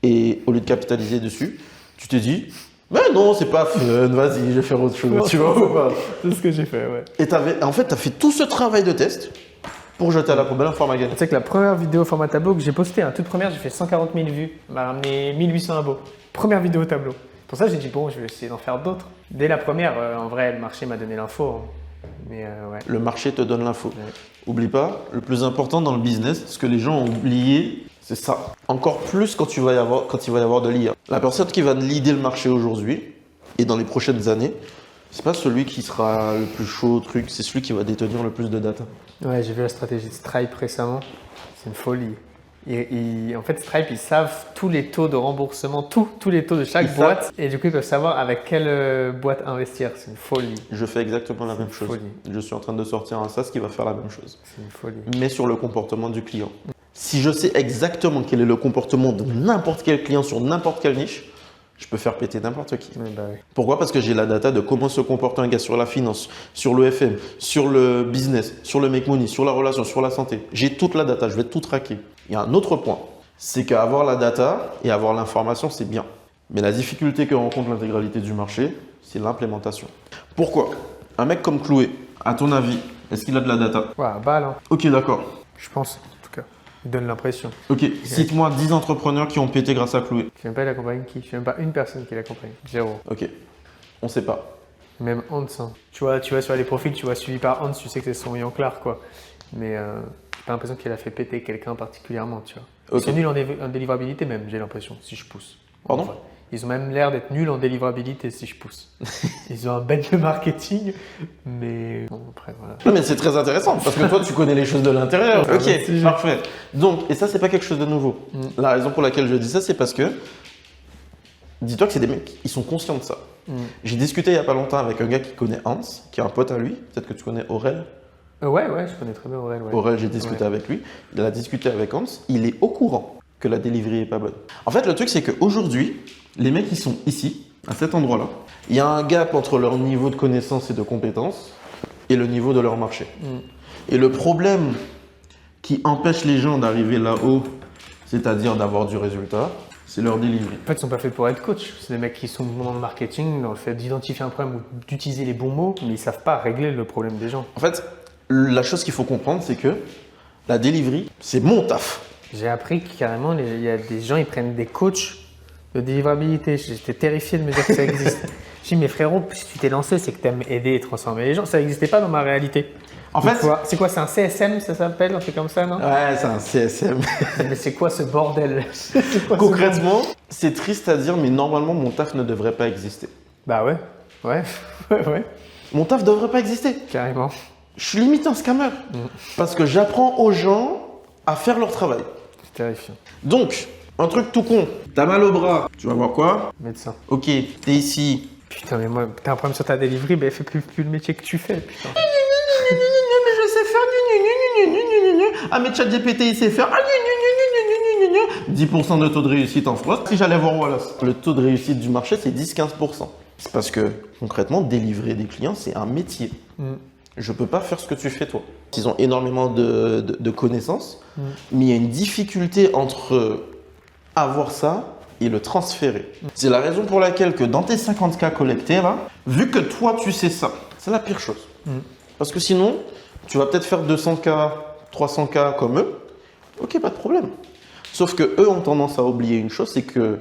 et au lieu de capitaliser dessus, tu t'es dit « Mais non, c'est pas fun, vas-y, je vais faire autre chose. » Tu vois ou pas? C'est ce que j'ai fait, ouais. Et en fait, tu as fait tout ce travail de test pour jeter à la poubelle un format gagnant. Tu sais que la première vidéo format tableau que j'ai postée, toute première, j'ai fait 140 000 vues, m'a ramené 1800 abos. Première vidéo tableau. Pour ça, j'ai dit bon, je vais essayer d'en faire d'autres. Dès la première, en vrai, le marché m'a donné l'info. Mais ouais. Le marché te donne l'info. Oublie pas, le plus important dans le business, ce que les gens ont oublié, c'est ça. Encore plus quand il va y avoir de l'IA. La personne qui va leader le marché aujourd'hui et dans les prochaines années, c'est pas celui qui sera le plus chaud au truc, c'est celui qui va détenir le plus de data. Ouais, j'ai vu la stratégie de Stripe récemment. C'est une folie. En fait, Stripe, ils savent tous les taux de remboursement, tous les taux de chaque boîte. Et du coup, ils peuvent savoir avec quelle boîte investir. C'est une folie. Je fais exactement la même chose. Folie. Je suis en train de sortir un SaaS qui va faire la même chose. C'est une folie. Mais sur le comportement du client. Si je sais exactement quel est le comportement de n'importe quel client sur n'importe quelle niche, je peux faire péter n'importe qui. Oui. Pourquoi? Parce que j'ai la data de comment se comporte un gars sur la finance, sur le FM, sur le business, sur le make money, sur la relation, sur la santé. J'ai toute la data, je vais tout traquer. Il y a un autre point, c'est qu'avoir la data et avoir l'information, c'est bien. Mais la difficulté que rencontre l'intégralité du marché, c'est l'implémentation. Pourquoi? Un mec comme Chloé, à ton avis, est-ce qu'il a de la data? Ouais, balle. Hein. Ok, d'accord. Je pense, en tout cas. Il donne l'impression. Ok, cite-moi 10 entrepreneurs qui ont pété grâce à Chloé. Je ne sais même pas, il accompagne qui? Je ne sais même pas une personne qui l'accompagne. 0. Ok, on sait pas. Même Hans. Hein. Tu vois sur les profils, tu vois suivi par Hans, tu sais que c'est son Yanclar, quoi. Mais j'ai pas l'impression qu'il a fait péter quelqu'un particulièrement, tu vois. Ils sont nuls en délivrabilité même, j'ai l'impression, si je pousse. Pardon? Enfin, ils ont même l'air d'être nuls en délivrabilité, si je pousse. Ils ont un bête de marketing, mais bon, après, voilà. Non, mais c'est très intéressant parce que toi, tu connais les choses de l'intérieur. Ah, Ok, merci. parfait. Donc, et ça, c'est pas quelque chose de nouveau. La raison pour laquelle je dis ça, c'est parce que dis-toi que c'est des mecs, ils sont conscients de ça. J'ai discuté il y a pas longtemps avec un gars qui connaît Hans, qui est un pote à lui. Peut-être que tu connais Aurel. Ouais, je connais très bien Aurel. Ouais. Aurel, j'ai discuté avec lui. Il a discuté avec Hans. Il est au courant que la delivery est pas bonne. En fait, le truc, c'est qu'aujourd'hui, les mecs, ils sont ici, à cet endroit-là. Il y a un gap entre leur niveau de connaissance et de compétence et le niveau de leur marché. Et le problème qui empêche les gens d'arriver là-haut, c'est-à-dire d'avoir du résultat, c'est leur delivery. En fait, ils ne sont pas faits pour être coach. C'est des mecs qui sont bons dans le marketing, dans le fait d'identifier un problème ou d'utiliser les bons mots, mais ils ne savent pas régler le problème des gens. En fait, la chose qu'il faut comprendre, c'est que la delivery, c'est mon taf. J'ai appris que carrément, il y a des gens, ils prennent des coachs de délivrabilité. J'étais terrifié de me dire que ça existe. Je dis, mais frérot, si tu t'es lancé, c'est que tu aimes aider et transformer les gens. Ça n'existait pas dans ma réalité. En fait, c'est quoi? C'est un CSM, ça s'appelle? Un truc comme ça, non? Ouais, c'est un CSM. Mais c'est quoi ce bordel? Concrètement, c'est triste à dire, mais normalement, mon taf ne devrait pas exister. Bah ouais. Mon taf ne devrait pas exister. Carrément. Je suis limite un scammer. Parce que j'apprends aux gens à faire leur travail. C'est terrifiant. Donc, un truc tout con. T'as mal au bras. Tu vas voir quoi? Médecin. Ok, t'es ici. Putain, mais moi, t'as un problème sur ta delivery, ben fais plus le métier que tu fais, putain. Mais je sais faire. Ah, mais ChatGPT, il sait faire. 10% de taux de réussite en France. Si j'allais voir Wallace, le taux de réussite du marché, c'est 10-15%. C'est parce que, concrètement, délivrer des clients, c'est un métier. Je ne peux pas faire ce que tu fais, toi. Ils ont énormément de connaissances, mais il y a une difficulté entre avoir ça et le transférer. C'est la raison pour laquelle que dans tes 50 cas collectés, là, vu que toi, tu sais ça, c'est la pire chose. Parce que sinon, tu vas peut-être faire 200 cas, 300 cas comme eux. Ok, pas de problème. Sauf que eux ont tendance à oublier une chose, c'est que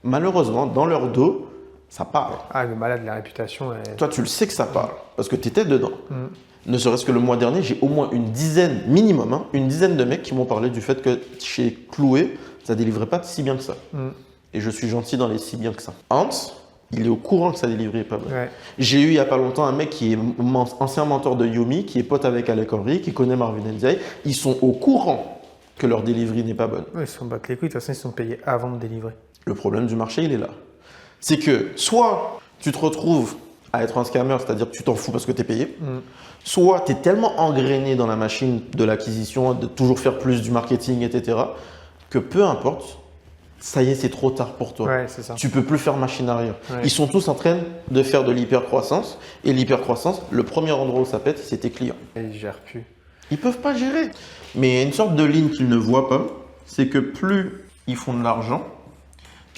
malheureusement, dans leur dos, ça parle. Ah, le malade, la réputation. Toi, tu le sais que ça parle, parce que tu étais dedans. Ne serait-ce que le mois dernier, j'ai au moins une dizaine, minimum, hein, une dizaine de mecs qui m'ont parlé du fait que chez Chloé, ça ne délivrait pas si bien que ça. Et je suis gentil dans les si bien que ça. Hans, il est au courant que ça délivrait pas bien. Ouais. J'ai eu il n'y a pas longtemps un mec qui est ancien mentor de Yomi, qui est pote avec Alec Henry, qui connaît Marvin Ndiaye. Ils sont au courant que leur delivery n'est pas bonne. Ouais, ils se sont battus les couilles, de toute façon, ils sont payés avant de délivrer. Le problème du marché, il est là. C'est que soit tu te retrouves à être un scammer, c'est-à-dire que tu t'en fous parce que tu es payé, soit tu es tellement engrainé dans la machine de l'acquisition, de toujours faire plus du marketing, etc., que peu importe, ça y est, c'est trop tard pour toi. Ouais, c'est ça. Tu peux plus faire machine arrière. Ouais. Ils sont tous en train de faire de l'hypercroissance. Et l'hypercroissance, le premier endroit où ça pète, c'est tes clients. Et ils gèrent plus. Ils peuvent pas gérer. Mais il y a une sorte de ligne qu'ils ne voient pas, c'est que plus ils font de l'argent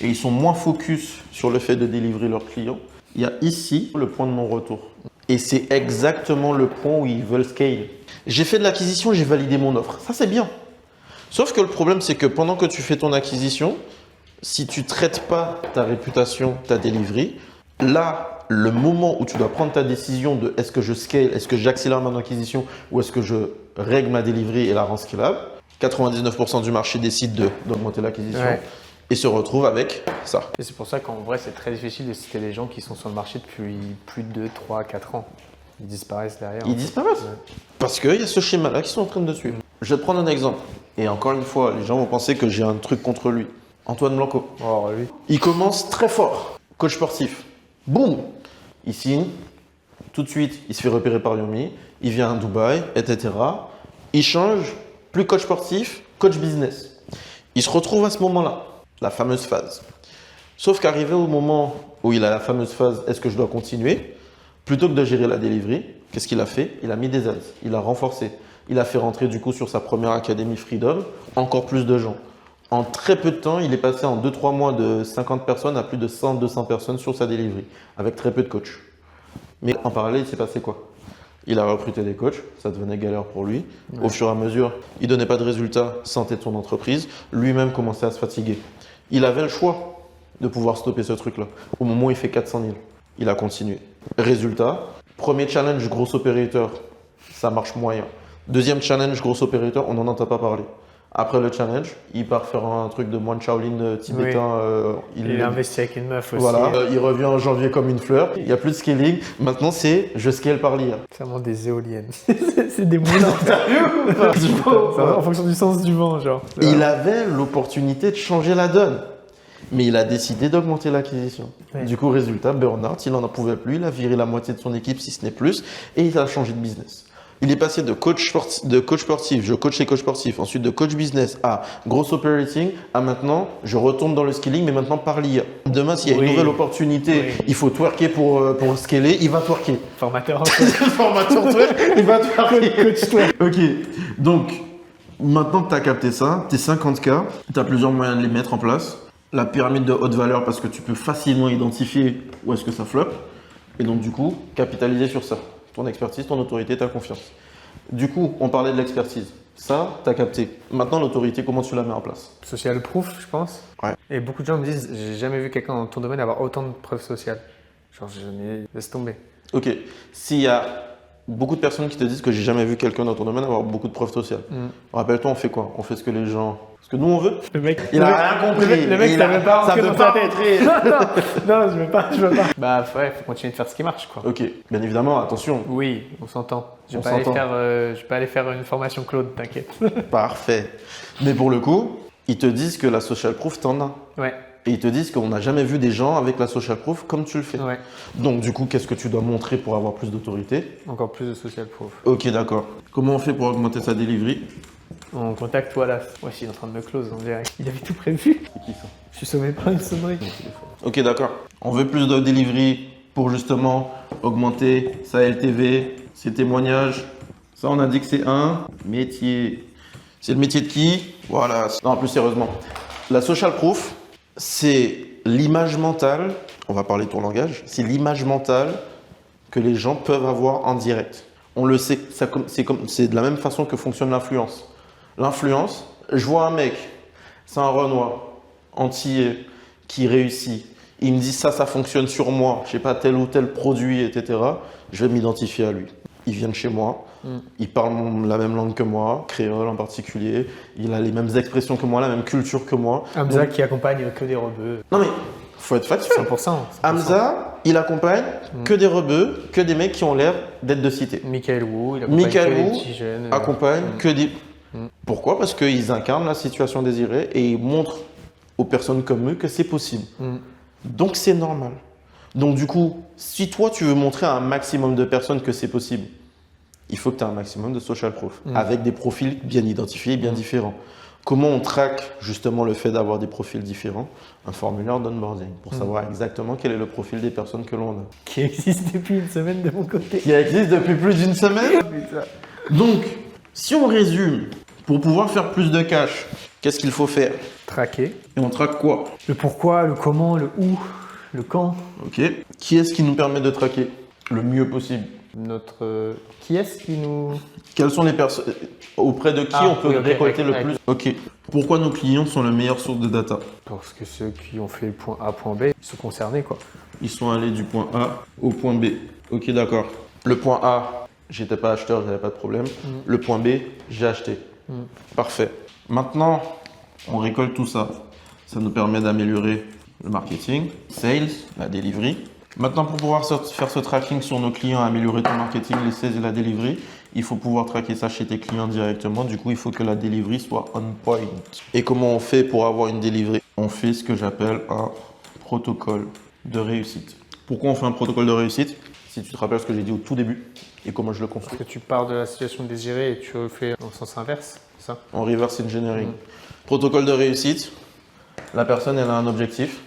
et ils sont moins focus sur le fait de délivrer leurs clients, il y a ici le point de non-retour. Et c'est exactement le point où ils veulent scale. J'ai fait de l'acquisition, j'ai validé mon offre. Ça, c'est bien. Sauf que le problème, c'est que pendant que tu fais ton acquisition, si tu ne traites pas ta réputation, ta delivery, là, le moment où tu dois prendre ta décision de est-ce que je scale, est-ce que j'accélère mon acquisition ou est-ce que je règle ma delivery et la rends scalable, 99% du marché décide d'augmenter l'acquisition et se retrouve avec ça. Et c'est pour ça qu'en vrai, c'est très difficile de citer les gens qui sont sur le marché depuis plus de 2, 3, 4 ans. Ils disparaissent derrière. Ils disparaissent. Parce qu'il y a ce schéma-là qui sont en train de suivre. Je vais te prendre un exemple. Et encore une fois, les gens vont penser que j'ai un truc contre lui. Antoine Blanco. Oh, lui. Il commence très fort. Coach sportif. Boum. Il signe. Tout de suite, il se fait repérer par Yomi. Il vient à Dubaï, etc. Il change. Plus coach sportif, coach business. Il se retrouve à ce moment-là. La fameuse phase. Sauf qu'arrivé au moment où il a la fameuse phase, est-ce que je dois continuer? Plutôt que de gérer la delivery, qu'est-ce qu'il a fait? Il a mis des ads, il a renforcé. Il a fait rentrer du coup sur sa première académie Freedom encore plus de gens. En très peu de temps, il est passé en 2-3 mois de 50 personnes à plus de 100-200 personnes sur sa delivery, avec très peu de coachs. Mais en parallèle, il s'est passé quoi? Il a recruté des coachs, ça devenait galère pour lui. Ouais. Au fur et à mesure, il ne donnait pas de résultats, santé de son entreprise. Lui-même commençait à se fatiguer. Il avait le choix de pouvoir stopper ce truc-là. Au moment où il fait 400 000, il a continué. Résultat, premier challenge, gros opérateur, ça marche moyen. Deuxième challenge, gros opérateur, on n'en entend pas parler. Après le challenge, il part faire un truc de moine Shaolin tibétain. Oui. Il a investi avec une meuf aussi. Voilà, il revient en janvier comme une fleur. Il n'y a plus de scaling. Maintenant, c'est je scale par l'IA. C'est vraiment des éoliennes. C'est des moulins. En fonction du sens du vent, genre. Il avait l'opportunité de changer la donne. Mais il a décidé d'augmenter l'acquisition. Ouais. Du coup, résultat, burn-out, il n'en pouvait plus. Il a viré la moitié de son équipe, si ce n'est plus. Et il a changé de business. Il est passé de coach sportif, je coach les coachs sportifs, ensuite de coach business à gros operating, à maintenant, je retourne dans le scaling, mais maintenant par l'IA. Demain, s'il y a une nouvelle opportunité, il faut twerker pour scaler, il va twerker. Formateur Formateur twerk, il va twerker. Coach twerk. Ok, donc maintenant que tu as capté ça, tes 50K, tu as plusieurs moyens de les mettre en place. La pyramide de haute valeur parce que tu peux facilement identifier où est-ce que ça floppe. Et donc du coup, capitaliser sur ça. Ton expertise, ton autorité, ta confiance. Du coup, on parlait de l'expertise. Ça, tu as capté. Maintenant, l'autorité, comment tu la mets en place? Social proof, je pense. Ouais. Et beaucoup de gens me disent, j'ai jamais vu quelqu'un dans ton domaine avoir autant de preuves sociales. Genre, laisse tomber. Ok. S'il y a beaucoup de personnes qui te disent que j'ai jamais vu quelqu'un dans ton domaine avoir beaucoup de preuves sociales. Rappelle-toi, on fait quoi? On fait ce que les gens... Ce que nous, on veut. Le mec, il a rien compris. Le mec, ça veut pas rentrer dans sa tête. Non, je veux pas. Bah ouais, faut continuer de faire ce qui marche, quoi. Ok, bien évidemment, attention. Oui, on s'entend. Je vais pas aller faire une formation Claude, t'inquiète. Parfait. Mais pour le coup, ils te disent que la social proof, t'en as. Ouais. Et ils te disent qu'on n'a jamais vu des gens avec la social proof comme tu le fais. Ouais. Donc du coup, qu'est-ce que tu dois montrer pour avoir plus d'autorité? Encore plus de social proof. Ok, d'accord. Comment on fait pour augmenter sa delivery? On contacte Wallace. Ouais, il est en train de me close, on dirait. Il avait tout prévu. C'est qui ça? Je suis sauvé par une sonnerie. Ok, d'accord. On veut plus de delivery pour justement augmenter sa LTV, ses témoignages. Ça, on a dit que c'est un métier. C'est le métier de qui? Voilà. Non, plus sérieusement. La social proof, c'est l'image mentale, on va parler ton langage, c'est l'image mentale que les gens peuvent avoir en direct. On le sait, c'est de la même façon que fonctionne l'influence. L'influence, je vois un mec, c'est un Renoir, antillais, qui réussit. Il me dit ça fonctionne sur moi, je sais pas, tel ou tel produit, etc. Je vais m'identifier à lui. Il vient de chez moi, il parle la même langue que moi, créole en particulier, il a les mêmes expressions que moi, la même culture que moi. Hamza qui accompagne que des rebeux. Non mais, faut être factuel. 100%. Hamza, il accompagne que des rebeux, que des mecs qui ont l'air d'être de cité. Michael Wu, il accompagne que des petits jeunes. Accompagne que des... Pourquoi? Parce qu'ils incarnent la situation désirée et ils montrent aux personnes comme eux que c'est possible. Donc c'est normal. Donc du coup, si toi tu veux montrer à un maximum de personnes que c'est possible, il faut que tu aies un maximum de social proof avec des profils bien identifiés et bien différents. Comment on traque justement le fait d'avoir des profils différents? Un formulaire d'onboarding pour savoir exactement quel est le profil des personnes que l'on a. Qui existe depuis une semaine de mon côté. Qui existe depuis plus d'une semaine. Donc, si on résume, pour pouvoir faire plus de cash, qu'est-ce qu'il faut faire? Traquer. Et on traque quoi? Le pourquoi, le comment, le où, le quand. Ok. Qui est-ce qui nous permet de traquer le mieux possible? Qui est-ce qui nous... Quelles sont les personnes auprès de qui on peut récolter le plus? Ok. Pourquoi nos clients sont la meilleure source de data? Parce que ceux qui ont fait point A, point B, ils sont concernés, quoi. Ils sont allés du point A au point B. Ok, d'accord. Le point A, j'étais pas acheteur, j'avais pas de problème. Le point B, j'ai acheté. Parfait. Maintenant, on récolte tout ça. Ça nous permet d'améliorer le marketing, sales, la delivery. Maintenant, pour pouvoir faire ce tracking sur nos clients, améliorer ton marketing, les sales et la delivery, il faut pouvoir traquer ça chez tes clients directement. Du coup, il faut que la delivery soit on point. Et comment on fait pour avoir une delivery? On fait ce que j'appelle un protocole de réussite. Pourquoi on fait un protocole de réussite? Si tu te rappelles ce que j'ai dit au tout début et comment je le construis. Parce que tu pars de la situation désirée et tu le fais dans le sens inverse, c'est ça? En reverse engineering. Protocole de réussite, la personne elle a un objectif.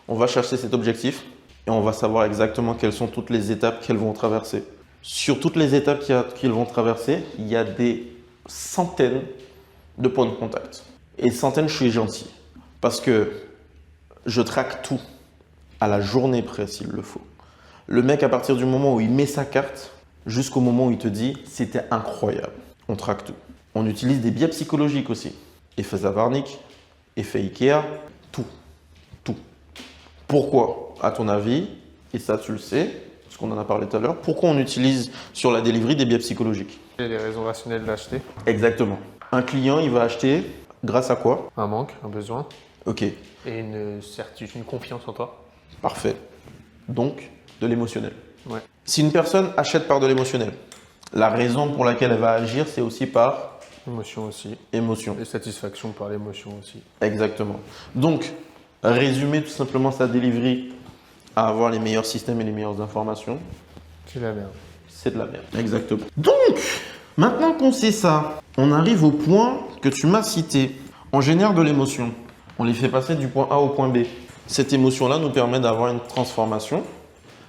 On va chercher cet objectif et on va savoir exactement quelles sont toutes les étapes qu'elles vont traverser. Sur toutes les étapes qu'ils vont traverser, il y a des centaines de points de contact. Et centaines, je suis gentil. Parce que je traque tout à la journée près s'il le faut. Le mec, à partir du moment où il met sa carte, jusqu'au moment où il te dit « c'était incroyable », on traque tout. On utilise des biais psychologiques aussi. Effet Zavarnik, effet Ikea, tout. Tout. Pourquoi, à ton avis, et ça tu le sais, parce qu'on en a parlé tout à l'heure, pourquoi on utilise sur la delivery des biais psychologiques? Il y a des raisons rationnelles d'acheter. Exactement. Un client, il va acheter grâce à quoi? Un manque, un besoin. Ok, Et une certitude, une confiance en toi. parfait. Donc, de l'émotionnel. Ouais. Si une personne achète par de l'émotionnel, la raison pour laquelle elle va agir, c'est aussi par Émotion aussi. émotion. Et satisfaction par l'émotion aussi. Exactement. Donc, résumer tout simplement sa delivery à avoir les meilleurs systèmes et les meilleures informations, C'est la merde. c'est de la merde. Exactement. Donc, maintenant qu'on sait ça, on arrive au point que tu m'as cité. On génère de l'émotion. On les fait passer du point A au point B. Cette émotion-là nous permet d'avoir une transformation,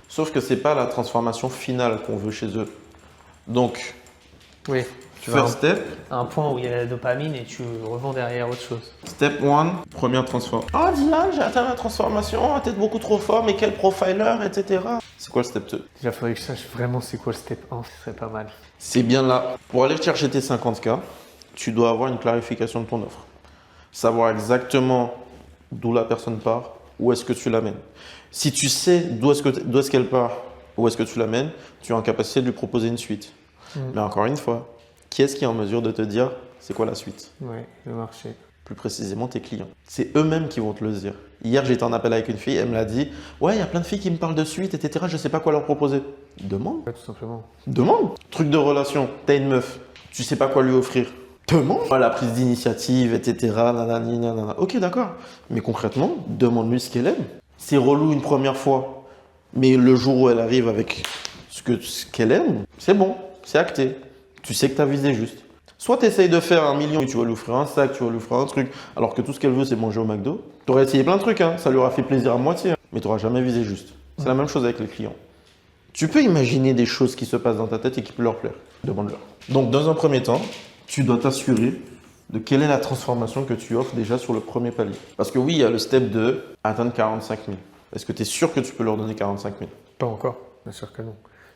sauf que ce n'est pas la transformation finale qu'on veut chez eux. Donc, Oui. Tu vas first step, un point où il y a la dopamine et tu revends derrière autre chose. step 1, première transformation. Ah, Dylan, j'ai atteint la transformation, t'es beaucoup trop fort, mais quel profiler, etc. C'est quoi le step 2? Déjà, il faudrait que je sache vraiment c'est quoi le step 1, ce serait pas mal. C'est bien là. Pour aller chercher tes 50K, tu dois avoir une clarification de ton offre. Savoir exactement d'où la personne part, où est-ce que tu l'amènes. Si tu sais d'où est-ce qu'elle part, où est-ce que tu l'amènes, tu es en capacité de lui proposer une suite. Mais encore une fois, qui est-ce qui est en mesure de te dire c'est quoi la suite? Ouais, le marché. Plus précisément tes clients. C'est eux-mêmes qui vont te le dire. Hier, j'étais en appel avec une fille, elle me l'a dit. Ouais, il y a plein de filles qui me parlent de suite, etc. Je ne sais pas quoi leur proposer. Demande. Ouais, tout simplement. Demande. Truc de relation. T'as une meuf. Tu sais pas quoi lui offrir. Demande. La prise d'initiative, etc. Nanani, nanana. Ok, d'accord. Mais concrètement, demande-lui ce qu'elle aime. C'est relou une première fois. Mais le jour où elle arrive avec ce qu'elle aime, c'est bon. C'est acté. Tu sais que tu as visé juste. Soit tu essayes de faire 1 million et tu vas lui offrir un sac, tu vas lui offrir un truc, alors que tout ce qu'elle veut, c'est manger au McDo. Tu aurais essayé plein de trucs, hein. Ça lui aura fait plaisir à moitié, hein. Mais tu n'auras jamais visé juste. C'est la même chose avec les clients. Tu peux imaginer des choses qui se passent dans ta tête et qui peuvent leur plaire. Demande-leur. Donc, dans un premier temps, tu dois t'assurer de quelle est la transformation que tu offres déjà sur le premier palier. Parce que oui, il y a le step de atteindre 45 000. Est-ce que tu es sûr que tu peux leur donner 45 000? Pas encore, bien sûr que non.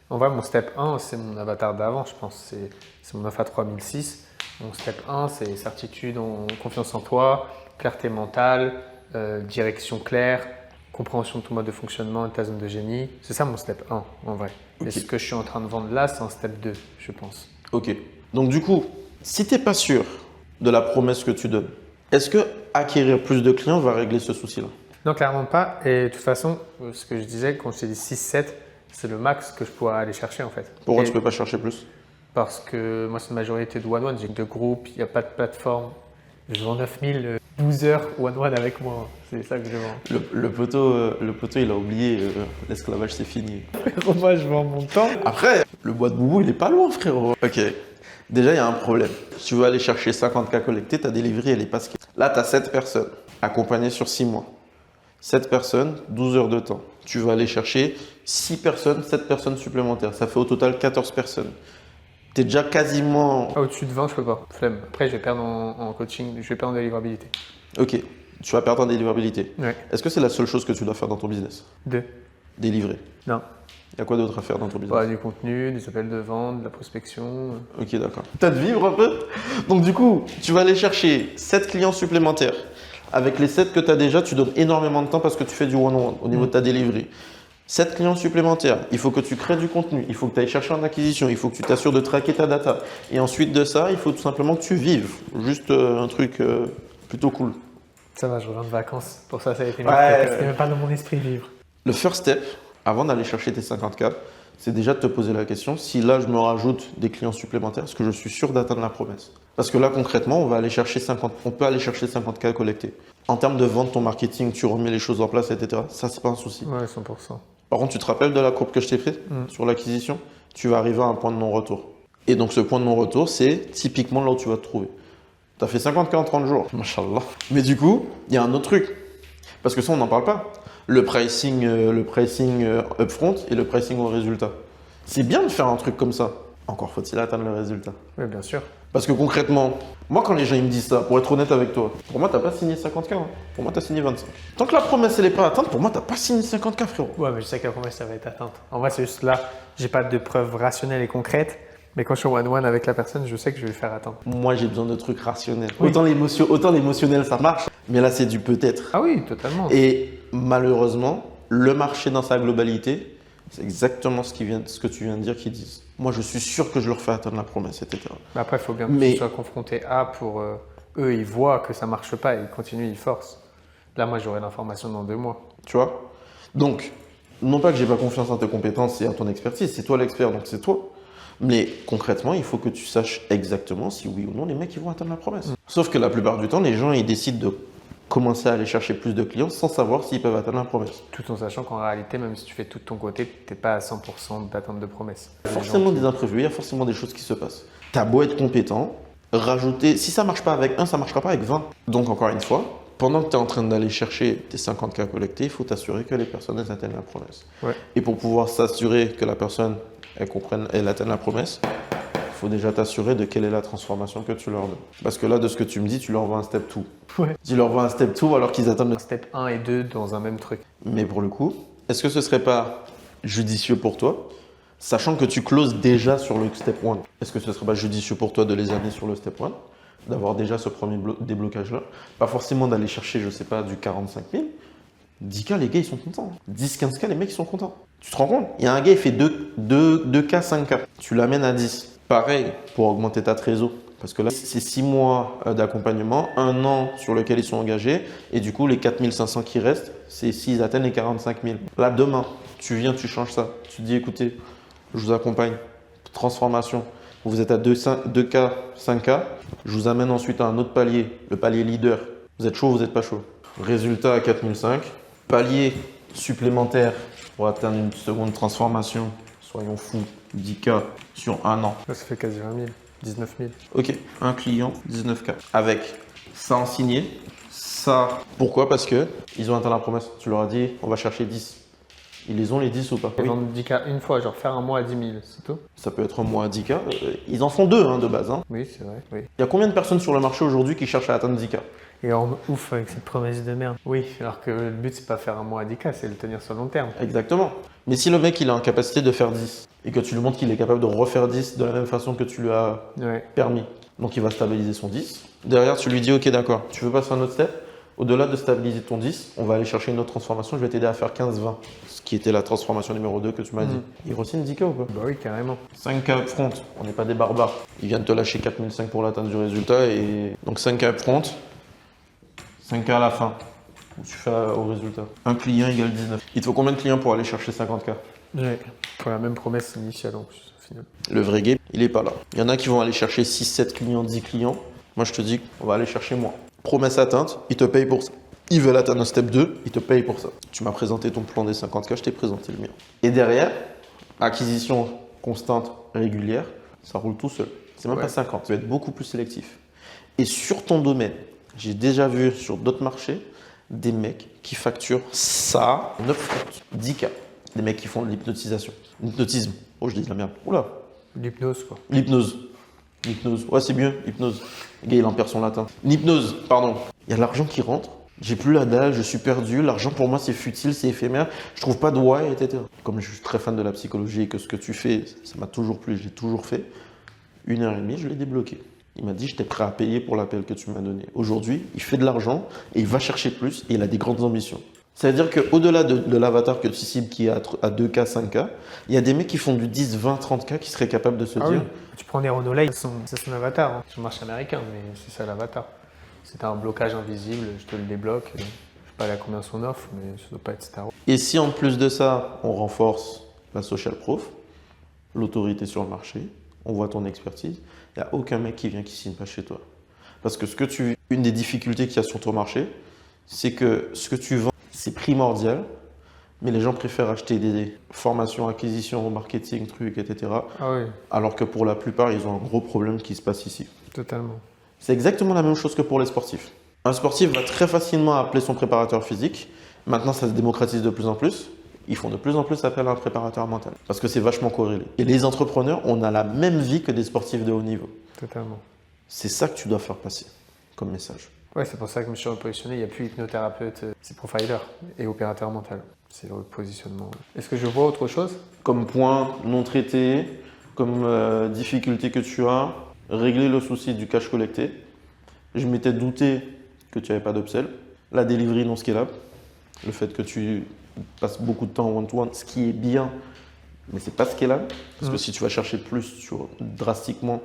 En vrai, mon step 1, c'est mon avatar d'avant, je pense. C'est mon AFA 3006. Mon step 1, c'est certitude, confiance en toi, clarté mentale, direction claire, compréhension de ton mode de fonctionnement et de ta zone de génie. C'est ça mon step 1, en vrai. Ok. Et ce que je suis en train de vendre là, c'est un step 2, je pense. Ok. Donc du coup, si tu n'es pas sûr de la promesse que tu donnes, est-ce que acquérir plus de clients va régler ce souci-là? Non, clairement pas. Et de toute façon, ce que je disais, quand je t'ai dit 6-7, c'est le max que je pourrais aller chercher en fait. Pourquoi Et tu ne peux pas chercher plus? parce que moi, c'est une majorité de one-one. J'ai 2 groupes, il n'y a pas de plateforme. Je vends 9000 12 heures one-one avec moi. C'est ça que je vends. Le poteau, il a oublié, l'esclavage c'est fini. Moi, je vends mon temps. Après, le bois de boubou, il est pas loin, frérot. Ok. Déjà, il y a un problème. Si tu veux aller chercher 50K collectés, ta delivery, elle est pas scale. Là, tu as 7 personnes accompagnées sur 6 mois. 7 personnes, 12 heures de temps. Tu vas aller chercher 6 personnes, 7 personnes supplémentaires. Ça fait au total 14 personnes. Tu es déjà quasiment… Au-dessus de 20, je peux pas. Flemme. Après, je vais perdre en coaching, je vais perdre en délivrabilité. Ok. Tu vas perdre en délivrabilité. Ouais. Est-ce que c'est la seule chose que tu dois faire dans ton business? 2. Délivrer. Non. Il y a quoi d'autre à faire dans ton business? Du contenu, des appels de vente, de la prospection. Ok, d'accord. T'as de vivre un peu? Donc du coup, tu vas aller chercher 7 clients supplémentaires. Avec les 7 que tu as déjà, tu donnes énormément de temps parce que tu fais du one-on-one au niveau de ta delivery. 7 clients supplémentaires, il faut que tu crées du contenu, il faut que tu ailles chercher en acquisition, il faut que tu t'assures de traquer ta data. Et ensuite de ça, il faut tout simplement que tu vives. Juste un truc plutôt cool. Ça va, je reviens de vacances. Pour ça a été Ouais. C'était même pas dans mon esprit vivre. Le first step, avant d'aller chercher tes 50K, c'est déjà de te poser la question, si là je me rajoute des clients supplémentaires, est-ce que je suis sûr d'atteindre la promesse? Parce que là concrètement, on peut aller chercher 50K collectés. En termes de vente, ton marketing, tu remets les choses en place, etc. Ça, c'est pas un souci. Ouais, 100%. Par contre, tu te rappelles de la courbe que je t'ai faite sur l'acquisition? Tu vas arriver à un point de non-retour. Et donc ce point de non-retour, c'est typiquement là où tu vas te trouver. Tu as fait 50K en 30 jours, machallah. Mais du coup, il y a un autre truc. Parce que ça, on n'en parle pas. Le pricing upfront et le pricing au résultat. C'est bien de faire un truc comme ça. Encore faut-il atteindre le résultat. Oui, bien sûr. Parce que concrètement, moi quand les gens ils me disent ça, pour être honnête avec toi, pour moi t'as pas signé 50K, hein. Pour moi t'as signé 25. Tant que la promesse elle est pas atteinte, pour moi t'as pas signé 50K frérot. Ouais, mais je sais que la promesse, ça va être atteinte. En vrai, c'est juste là, j'ai pas de preuves rationnelles et concrètes. Mais quand je suis one-one avec la personne, je sais que je vais le faire atteindre. Moi j'ai besoin de trucs rationnels. Oui. Autant l'émotionnel ça marche, mais là c'est du peut-être. Ah oui, totalement. Et malheureusement, le marché dans sa globalité, c'est exactement ce que tu viens de dire qu'ils disent. Moi, je suis sûr que je leur fais atteindre la promesse, etc. Mais après, il faut bien que Mais- tu sois confronté à pour eux, ils voient que ça marche pas et ils continuent, ils forcent. Là, moi, j'aurai l'information dans 2 mois. Tu vois? Donc, non pas que j'ai pas confiance en tes compétences et en ton expertise, c'est toi l'expert, donc c'est toi. Mais concrètement, il faut que tu saches exactement si oui ou non les mecs ils vont atteindre la promesse. Sauf que la plupart du temps, les gens ils décident de commencer à aller chercher plus de clients sans savoir s'ils peuvent atteindre la promesse. Tout en sachant qu'en réalité, même si tu fais tout de ton côté, tu n'es pas à 100% d'atteinte de promesse. Forcément des imprévus, il y a forcément des choses qui se passent. T'as beau être compétent, rajouter, si ça marche pas avec un, ça marchera pas avec 20. Donc encore une fois, pendant que tu es en train d'aller chercher tes 50K collectés, il faut t'assurer que les personnes elles atteignent la promesse. Ouais. Et pour pouvoir s'assurer que la personne elle atteigne la promesse, il faut déjà t'assurer de quelle est la transformation que tu leur donnes. Parce que là, de ce que tu me dis, tu leur vends un step 2. Ouais. Tu leur vends un step 2 alors qu'ils attendent le... Step 1 et 2 dans un même truc. Mais pour le coup, est-ce que ce serait pas judicieux pour toi, sachant que tu closes déjà sur le step 1, est-ce que ce serait pas judicieux pour toi de les amener sur le step 1, d'avoir déjà ce premier déblocage-là? Pas forcément d'aller chercher, je sais pas, du 45 000. 10K, les gars, ils sont contents. 10-15K, les mecs, ils sont contents. Tu te rends compte? Il y a un gars, il fait 2K, 5K. Tu l'amènes à 10. Pareil pour augmenter ta trésor. Parce que là, c'est 6 mois d'accompagnement, 1 an sur lequel ils sont engagés. Et du coup, les 4500 qui restent, c'est s'ils atteignent les 45 000. Là, demain, tu viens, tu changes ça. Tu te dis, écoutez, je vous accompagne. Transformation. Vous êtes à 2K, 5K. Je vous amène ensuite à un autre palier, le palier leader. Vous êtes chaud, vous n'êtes pas chaud. Résultat à 4005. Palier supplémentaire pour atteindre une seconde transformation. Soyons fous, 10K sur 1 an. Là, ça fait quasi 20 000, 19 000. Ok, un client, 19K. Avec ça en signé, ça. Pourquoi? Parce que ils ont atteint la promesse. Tu leur as dit, on va chercher 10. Ils les ont les 10 ou pas? Ils Oui. vendent 10K une fois, genre faire un mois à 10 000, c'est tout? Ça peut être un mois à 10K. Ils en font 2 de base. Hein. Oui, c'est vrai. Oui. Il y a combien de personnes sur le marché aujourd'hui qui cherchent à atteindre 10K? Et on ouf avec cette promesse de merde. Oui, alors que le but, c'est pas faire un mois à 10K, c'est le tenir sur le long terme. Exactement. Mais si le mec il est en capacité de faire 10 et que tu lui montres qu'il est capable de refaire 10 de la même façon que tu lui as Ouais. permis, donc il va stabiliser son 10. Derrière, tu lui dis ok, d'accord, tu veux passer un autre step? Au-delà de stabiliser ton 10, on va aller chercher une autre transformation. Je vais t'aider à faire 15-20, ce qui était la transformation numéro 2 que tu m'as dit. Il re-signe 10K ou pas? Bah oui, carrément. 5K upfront, on n'est pas des barbares. Il vient de te lâcher 4005 pour l'atteinte du résultat. Et donc 5K upfront, 5K à la fin, où tu fais au résultat. Un client égale 19. Il te faut combien de clients pour aller chercher 50K? Ouais. Pour la même promesse initiale en plus, au final. Le vrai game, il est pas là. Il y en a qui vont aller chercher 6-7 clients, 10 clients. Moi, je te dis qu'on va aller chercher moins. Promesse atteinte, ils te payent pour ça. Ils veulent atteindre un step 2, ils te payent pour ça. Tu m'as présenté ton plan des 50K, je t'ai présenté le mien. Et derrière, acquisition constante, régulière, ça roule tout seul. C'est même Ouais. pas 50, tu vas être beaucoup plus sélectif. Et sur ton domaine, j'ai déjà vu sur d'autres marchés des mecs qui facturent ça 9 10K. Des mecs qui font de l'hypnotisation. L'hypnotisme. Oh, je dis de la merde. Oula. L'hypnose, quoi. L'hypnose. L'hypnose. Ouais, c'est mieux, hypnose. Le gars, il en perd son latin. L'hypnose, pardon. Il y a de l'argent qui rentre. J'ai plus la dalle, je suis perdu, l'argent pour moi c'est futile, c'est éphémère, je trouve pas de why, etc. Comme je suis très fan de la psychologie et que ce que tu fais, ça m'a toujours plu, j'ai toujours fait, 1h30, je l'ai débloqué. Il m'a dit, j'étais prêt à payer pour l'appel que tu m'as donné. Aujourd'hui, il fait de l'argent et il va chercher plus et il a des grandes ambitions. C'est-à-dire qu'au-delà de l'avatar que tu cibles qui est à 2K, 5K, il y a des mecs qui font du 10, 20, 30K qui seraient capables de se dire… Oui. Tu prends des Renault Live, c'est son avatar. Hein. Sur le marché américain, mais c'est ça l'avatar. C'est un blocage invisible, je te le débloque. Je ne sais pas à combien son offre, mais ça ne doit pas être Star Wars. Et si en plus de ça, on renforce la social proof, l'autorité sur le marché, on voit ton expertise, il n'y a aucun mec qui vient qui signe pas chez toi. Parce que une des difficultés qu'il y a sur ton marché, c'est que ce que tu vends, c'est primordial, mais les gens préfèrent acheter des formations, acquisitions, marketing, trucs, etc. Ah oui. Alors que pour la plupart, ils ont un gros problème qui se passe ici. Totalement. C'est exactement la même chose que pour les sportifs. Un sportif va très facilement appeler son préparateur physique. Maintenant, ça se démocratise de plus en plus. Ils font de plus en plus appel à un préparateur mental parce que c'est vachement corrélé. Et les entrepreneurs, on a la même vie que des sportifs de haut niveau. Totalement. C'est ça que tu dois faire passer comme message. Ouais, c'est pour ça que je me suis repositionné. Il n'y a plus hypnothérapeute, c'est profiler et opérateur mental. C'est le repositionnement. Est-ce que je vois autre chose? Comme point non traité, comme difficulté que tu as, régler le souci du cash collecté. Je m'étais douté que tu n'avais pas d'upsell. La delivery non scalable, le fait que tu passes beaucoup de temps en one-to-one, ce qui est bien, mais c'est pas scalable. Parce que si tu vas chercher plus drastiquement,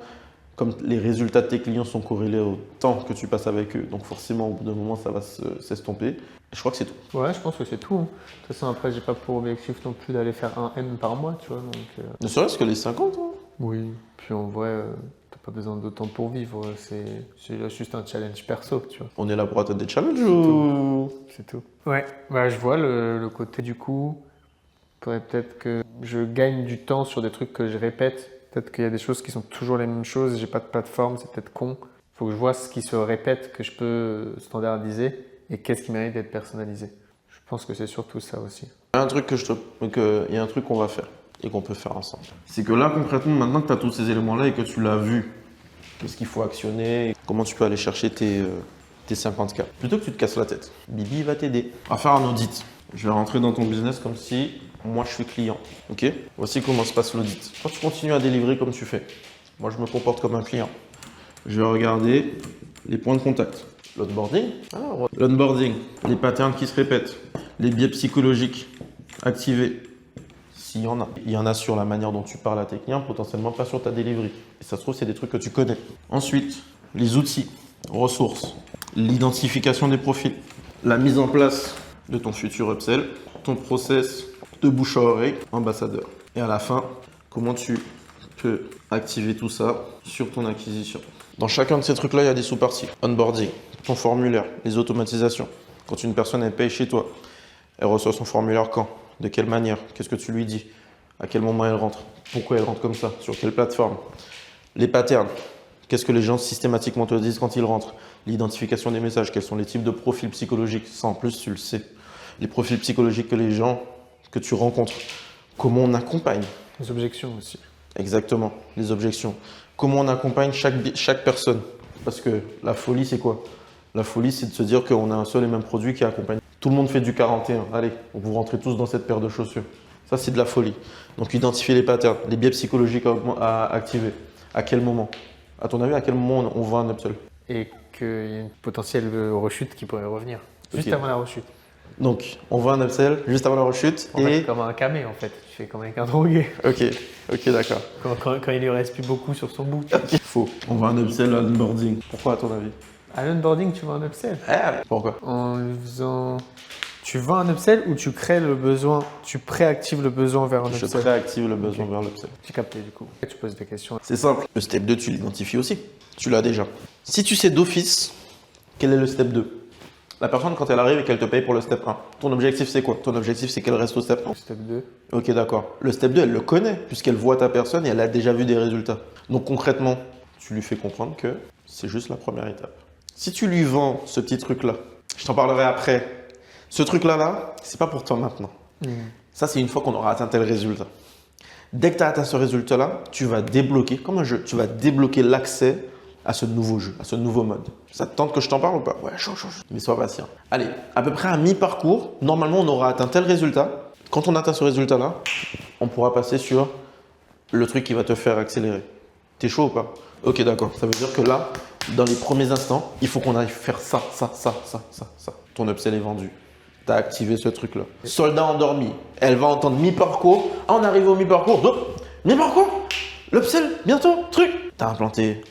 comme les résultats de tes clients sont corrélés au temps que tu passes avec eux, donc forcément au bout d'un moment ça va s'estomper. Je crois que c'est tout. Ouais, je pense que c'est tout. Hein. De toute façon, après, j'ai pas pour objectif non plus d'aller faire un M par mois, tu vois. Donc, Ne serait-ce que les 50, hein. Oui, puis en vrai, t'as pas besoin de temps pour vivre. C'est juste un challenge perso, tu vois. On est là pour atteindre des challenges ou… C'est tout. Ouais, bah, je vois le côté du coup. Faudrait peut-être que je gagne du temps sur des trucs que je répète. Peut-être qu'il y a des choses qui sont toujours les mêmes choses. J'ai pas de plateforme, c'est peut-être con. Faut que je vois ce qui se répète, que je peux standardiser et qu'est-ce qui mérite d'être personnalisé. Je pense que c'est surtout ça aussi. Il y a un truc il y a un truc qu'on va faire et qu'on peut faire ensemble. C'est que là, concrètement, maintenant que tu as tous ces éléments-là et que tu l'as vu, qu'est-ce qu'il faut actionner, comment tu peux aller chercher tes 50K. Plutôt que tu te casses la tête, Bibi va t'aider à faire un audit. Je vais rentrer dans ton business comme si moi je suis client. Ok? Voici comment se passe l'audit. Quand tu continues à délivrer comme tu fais, moi je me comporte comme un client. Je vais regarder les points de contact. L'onboarding, l'onboarding, les patterns qui se répètent, les biais psychologiques activés. S'il y en a. Il y en a sur la manière dont tu parles à tes clients, potentiellement pas sur ta delivery. Et ça se trouve, c'est des trucs que tu connais. Ensuite, les outils, ressources, l'identification des profils, la mise en place de ton futur upsell, ton process de bouche à oreille, ambassadeur. Et à la fin, comment tu peux activer tout ça sur ton acquisition. Dans chacun de ces trucs-là, il y a des sous-parties. Onboarding, ton formulaire, les automatisations. Quand une personne elle paye chez toi, elle reçoit son formulaire quand? De quelle manière? Qu'est-ce que tu lui dis? À quel moment elle rentre? Pourquoi elle rentre comme ça? Sur quelle plateforme? Les patterns. Qu'est-ce que les gens systématiquement te disent quand ils rentrent? L'identification des messages. Quels sont les types de profils psychologiques? Ça, en plus, tu le sais. Les profils psychologiques que les gens que tu rencontres. Comment on accompagne? Les objections aussi. Exactement, les objections. Comment on accompagne chaque personne? Parce que la folie, c'est quoi? La folie, c'est de se dire qu'on a un seul et même produit qui accompagne. Tout le monde fait du 41. Allez, vous rentrez tous dans cette paire de chaussures. Ça, c'est de la folie. Donc, identifier les patterns, les biais psychologiques à activer. À quel moment? À ton avis, à quel moment on vend un upsell? Et qu'il y a une potentielle rechute qui pourrait revenir. Juste Ok. avant la rechute. Donc, on vend un upsell juste avant la rechute En fait, comme un camé, en fait. Tu fais comme avec un drogué. Ok, d'accord. Quand il lui reste plus beaucoup sur son bout. Faux. On vend un upsell à onboarding. Pourquoi, à ton avis? À l'onboarding, tu vends un upsell. Pourquoi? En faisant… Tu vends un upsell ou tu crées le besoin, tu préactives le besoin vers un Je upsell? préactive le besoin vers l'upsell. J'ai capté du coup. Et tu poses des questions. C'est simple. Le step 2, tu l'identifies aussi. Tu l'as déjà. Si tu sais d'office, quel est le step 2? La personne, quand elle arrive et qu'elle te paye pour le step 1, ton objectif, c'est quoi? Ton objectif, c'est qu'elle reste au step 1. Step 2. Ok, d'accord. Le step 2, elle le connaît, puisqu'elle voit ta personne et elle a déjà vu des résultats. Donc concrètement, tu lui fais comprendre que c'est juste la première étape. Si tu lui vends ce petit truc-là, je t'en parlerai après. Ce truc-là, c'est pas pour toi maintenant. Ça, c'est une fois qu'on aura atteint tel résultat. Dès que tu as atteint ce résultat-là, tu vas débloquer, comme un jeu, tu vas débloquer l'accès à ce nouveau jeu, à ce nouveau mode. Ça te tente que je t'en parle ou pas? Ouais, chaud. Mais sois patient. Allez, à peu près à mi-parcours, normalement, on aura atteint tel résultat. Quand on atteint ce résultat-là, on pourra passer sur le truc qui va te faire accélérer. T'es chaud ou pas? Ok, d'accord. Ça veut dire que là, dans les premiers instants, il faut qu'on aille faire ça. Ton upsell est vendu. Tu as activé ce truc-là. Soldat endormi. Elle va entendre mi-parcours. Ah, on arrive au mi-parcours. Mi-parcours. L'upsell, bientôt. Truc. Tu as implanté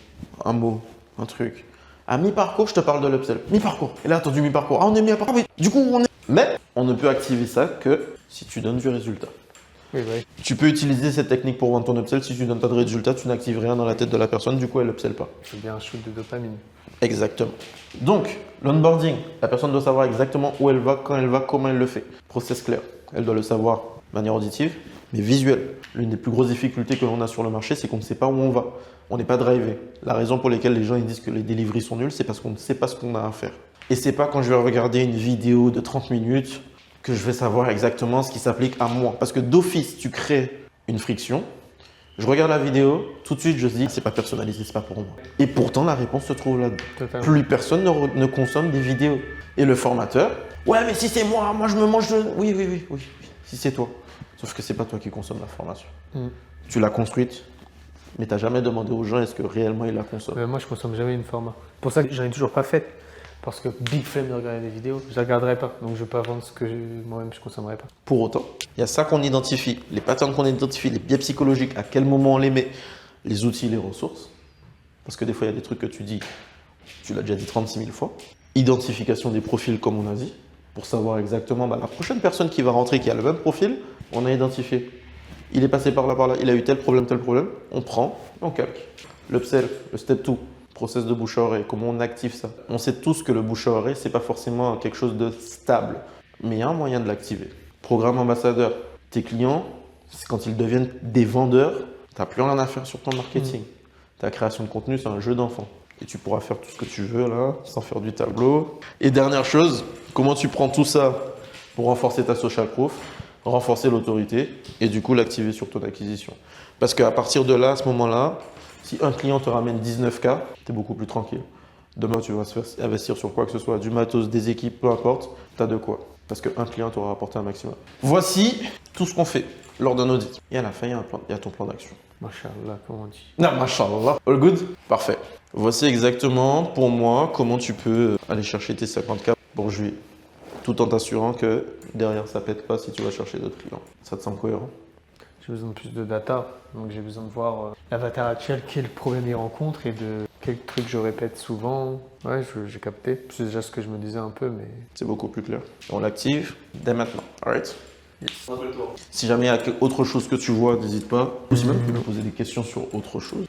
un mot, un truc. À mi-parcours, je te parle de l'upsell. Mi-parcours. Et là, attendu mi-parcours. Ah, on est mi-parcours. Oui. Du coup, on est. Mais on ne peut activer ça que si tu donnes du résultat. Oui. Tu peux utiliser cette technique pour vendre ton upsell. Si tu donnes pas de résultat, tu n'actives rien dans la tête de la personne. Du coup, elle upsell pas. C'est bien un shoot de dopamine. Exactement. Donc, l'onboarding, la personne doit savoir exactement où elle va, quand elle va, comment elle le fait. Process clair. Elle doit le savoir de manière auditive, mais visuelle. L'une des plus grosses difficultés que l'on a sur le marché, c'est qu'on ne sait pas où on va. On n'est pas drivé. La raison pour laquelle les gens ils disent que les deliveries sont nuls, c'est parce qu'on ne sait pas ce qu'on a à faire. Et c'est pas quand je vais regarder une vidéo de 30 minutes que je vais savoir exactement ce qui s'applique à moi. Parce que d'office, tu crées une friction. Je regarde la vidéo, tout de suite je dis c'est pas personnalisé, c'est pas pour moi. Et pourtant la réponse se trouve là-dedans. Plus personne ne consomme des vidéos. Et le formateur, ouais mais si c'est moi je me mange de... Oui, si c'est toi. Sauf que c'est pas toi qui consomme la formation. Tu l'as construite, mais tu n'as jamais demandé aux gens est-ce que réellement ils la consomment. Moi je consomme jamais une format. Pour ça que j'en ai toujours pas fait. Parce que big flemme de regarder des vidéos, je ne regarderai pas. Donc je ne vais pas vendre ce que moi-même je ne consommerai pas. Pour autant, il y a ça qu'on identifie, les patterns qu'on identifie, les biais psychologiques, à quel moment on les met, les outils, les ressources. Parce que des fois, il y a des trucs que tu dis, tu l'as déjà dit 36 000 fois. Identification des profils, comme on a dit, pour savoir exactement la prochaine personne qui va rentrer, qui a le même profil, on a identifié. Il est passé par là, il a eu tel problème, on prend, on calque. L'upsell, le step 2. Process de bouche à oreille, comment on active ça. On sait tous que le bouche à oreille, c'est pas forcément quelque chose de stable, mais il y a un moyen de l'activer. Programme ambassadeur, tes clients, c'est quand ils deviennent des vendeurs, tu n'as plus rien à faire sur ton marketing. Ta création de contenu, c'est un jeu d'enfant. Et tu pourras faire tout ce que tu veux là, sans faire du tableau. Et dernière chose, comment tu prends tout ça pour renforcer ta social proof, renforcer l'autorité et du coup l'activer sur ton acquisition. Parce qu'à partir de là, à ce moment-là, si un client te ramène 19K, tu es beaucoup plus tranquille. Demain, tu vas se faire investir sur quoi que ce soit, du matos, des équipes, peu importe, tu as de quoi. Parce qu'un client t'aura apporté un maximum. Voici tout ce qu'on fait lors d'un audit. Et à la fin, il y a ton plan d'action. Mashallah, comment on dit? Non, mashallah. All good? Parfait. Voici exactement, pour moi, comment tu peux aller chercher tes 50K pour juillet. Tout en t'assurant que derrière, ça pète pas si tu vas chercher d'autres clients. Ça te semble cohérent? J'ai besoin de plus de data, donc j'ai besoin de voir l'avatar actuel, quel problème il rencontre et de quel truc je répète souvent. Ouais, j'ai capté. C'est déjà ce que je me disais un peu, mais... C'est beaucoup plus clair. On l'active dès maintenant. Alright? Yes. Si jamais il y a autre chose que tu vois, n'hésite pas. Aussi même, tu peux me poser des questions sur autre chose.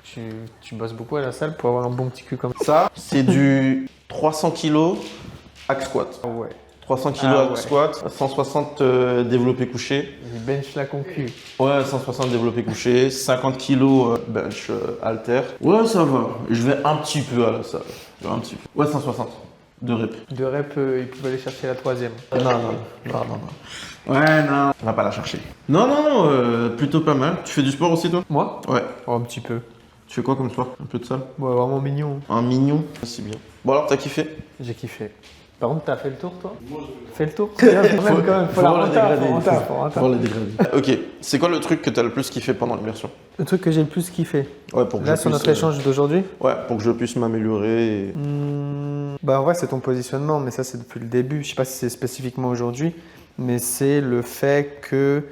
Tu bosses beaucoup à la salle pour avoir un bon petit cul comme ça? Ça, c'est du 300 kg hack squat. Ouais. 300 kg hack squat, 160 développé couché. Bench la concu. Ouais, 160 développé couché, 50 kg bench halter. Ouais, ça va. Je vais un petit peu à la salle. Un petit peu. Ouais, 160. 2 reps. 2 reps, il pouvait aller chercher la 3e. Non. Ouais, non. On va pas la chercher. Non, plutôt pas mal. Tu fais du sport aussi, toi? Moi? Ouais. Oh, un petit peu. Tu fais quoi comme sport? Un peu de salle? Ouais, vraiment mignon. Un mignon? C'est bien. Bon alors, t'as kiffé? J'ai kiffé. Par contre, t'as fait le tour, toi? Moi, Fais le tour? Faut la dégrader. Faut la dégrader. Ok. C'est quoi le truc que t'as le plus kiffé pendant l'immersion? Le truc que j'ai le plus kiffé? Ouais, pour que là, sur notre échange d'aujourd'hui? Ouais, pour que je puisse m'améliorer. Et... Bah, en vrai, c'est ton positionnement, mais ça, c'est depuis le début. Je sais pas si c'est spécifiquement aujourd'hui, mais c'est le fait que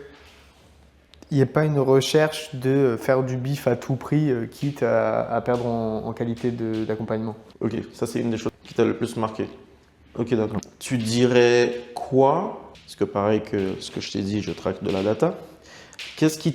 il n'y ait pas une recherche de faire du bif à tout prix, quitte à perdre en qualité d'accompagnement. Ok, ça c'est une des choses qui t'a le plus marqué. Ok, d'accord. Tu dirais quoi? Parce que pareil que ce que je t'ai dit, je traque de la data. Qu'est-ce qui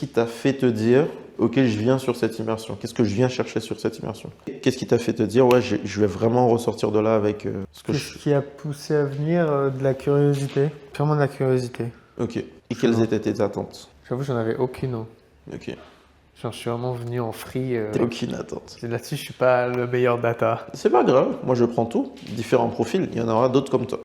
t'a fait te dire, ok, je viens sur cette immersion? Qu'est-ce que je viens chercher sur cette immersion? Qu'est-ce qui t'a fait te dire, ouais, je vais vraiment ressortir de là avec ce que Qu'est-ce qui a poussé à venir? De la curiosité. Purement de la curiosité. Ok. Et quelles étaient tes attentes? J'avoue, j'en avais aucune. Ok. Genre, je suis vraiment venu en free. T'as aucune attente. Là-dessus, je suis pas le meilleur data. C'est pas grave. Moi, je prends tout. Différents profils. Il y en aura d'autres comme toi.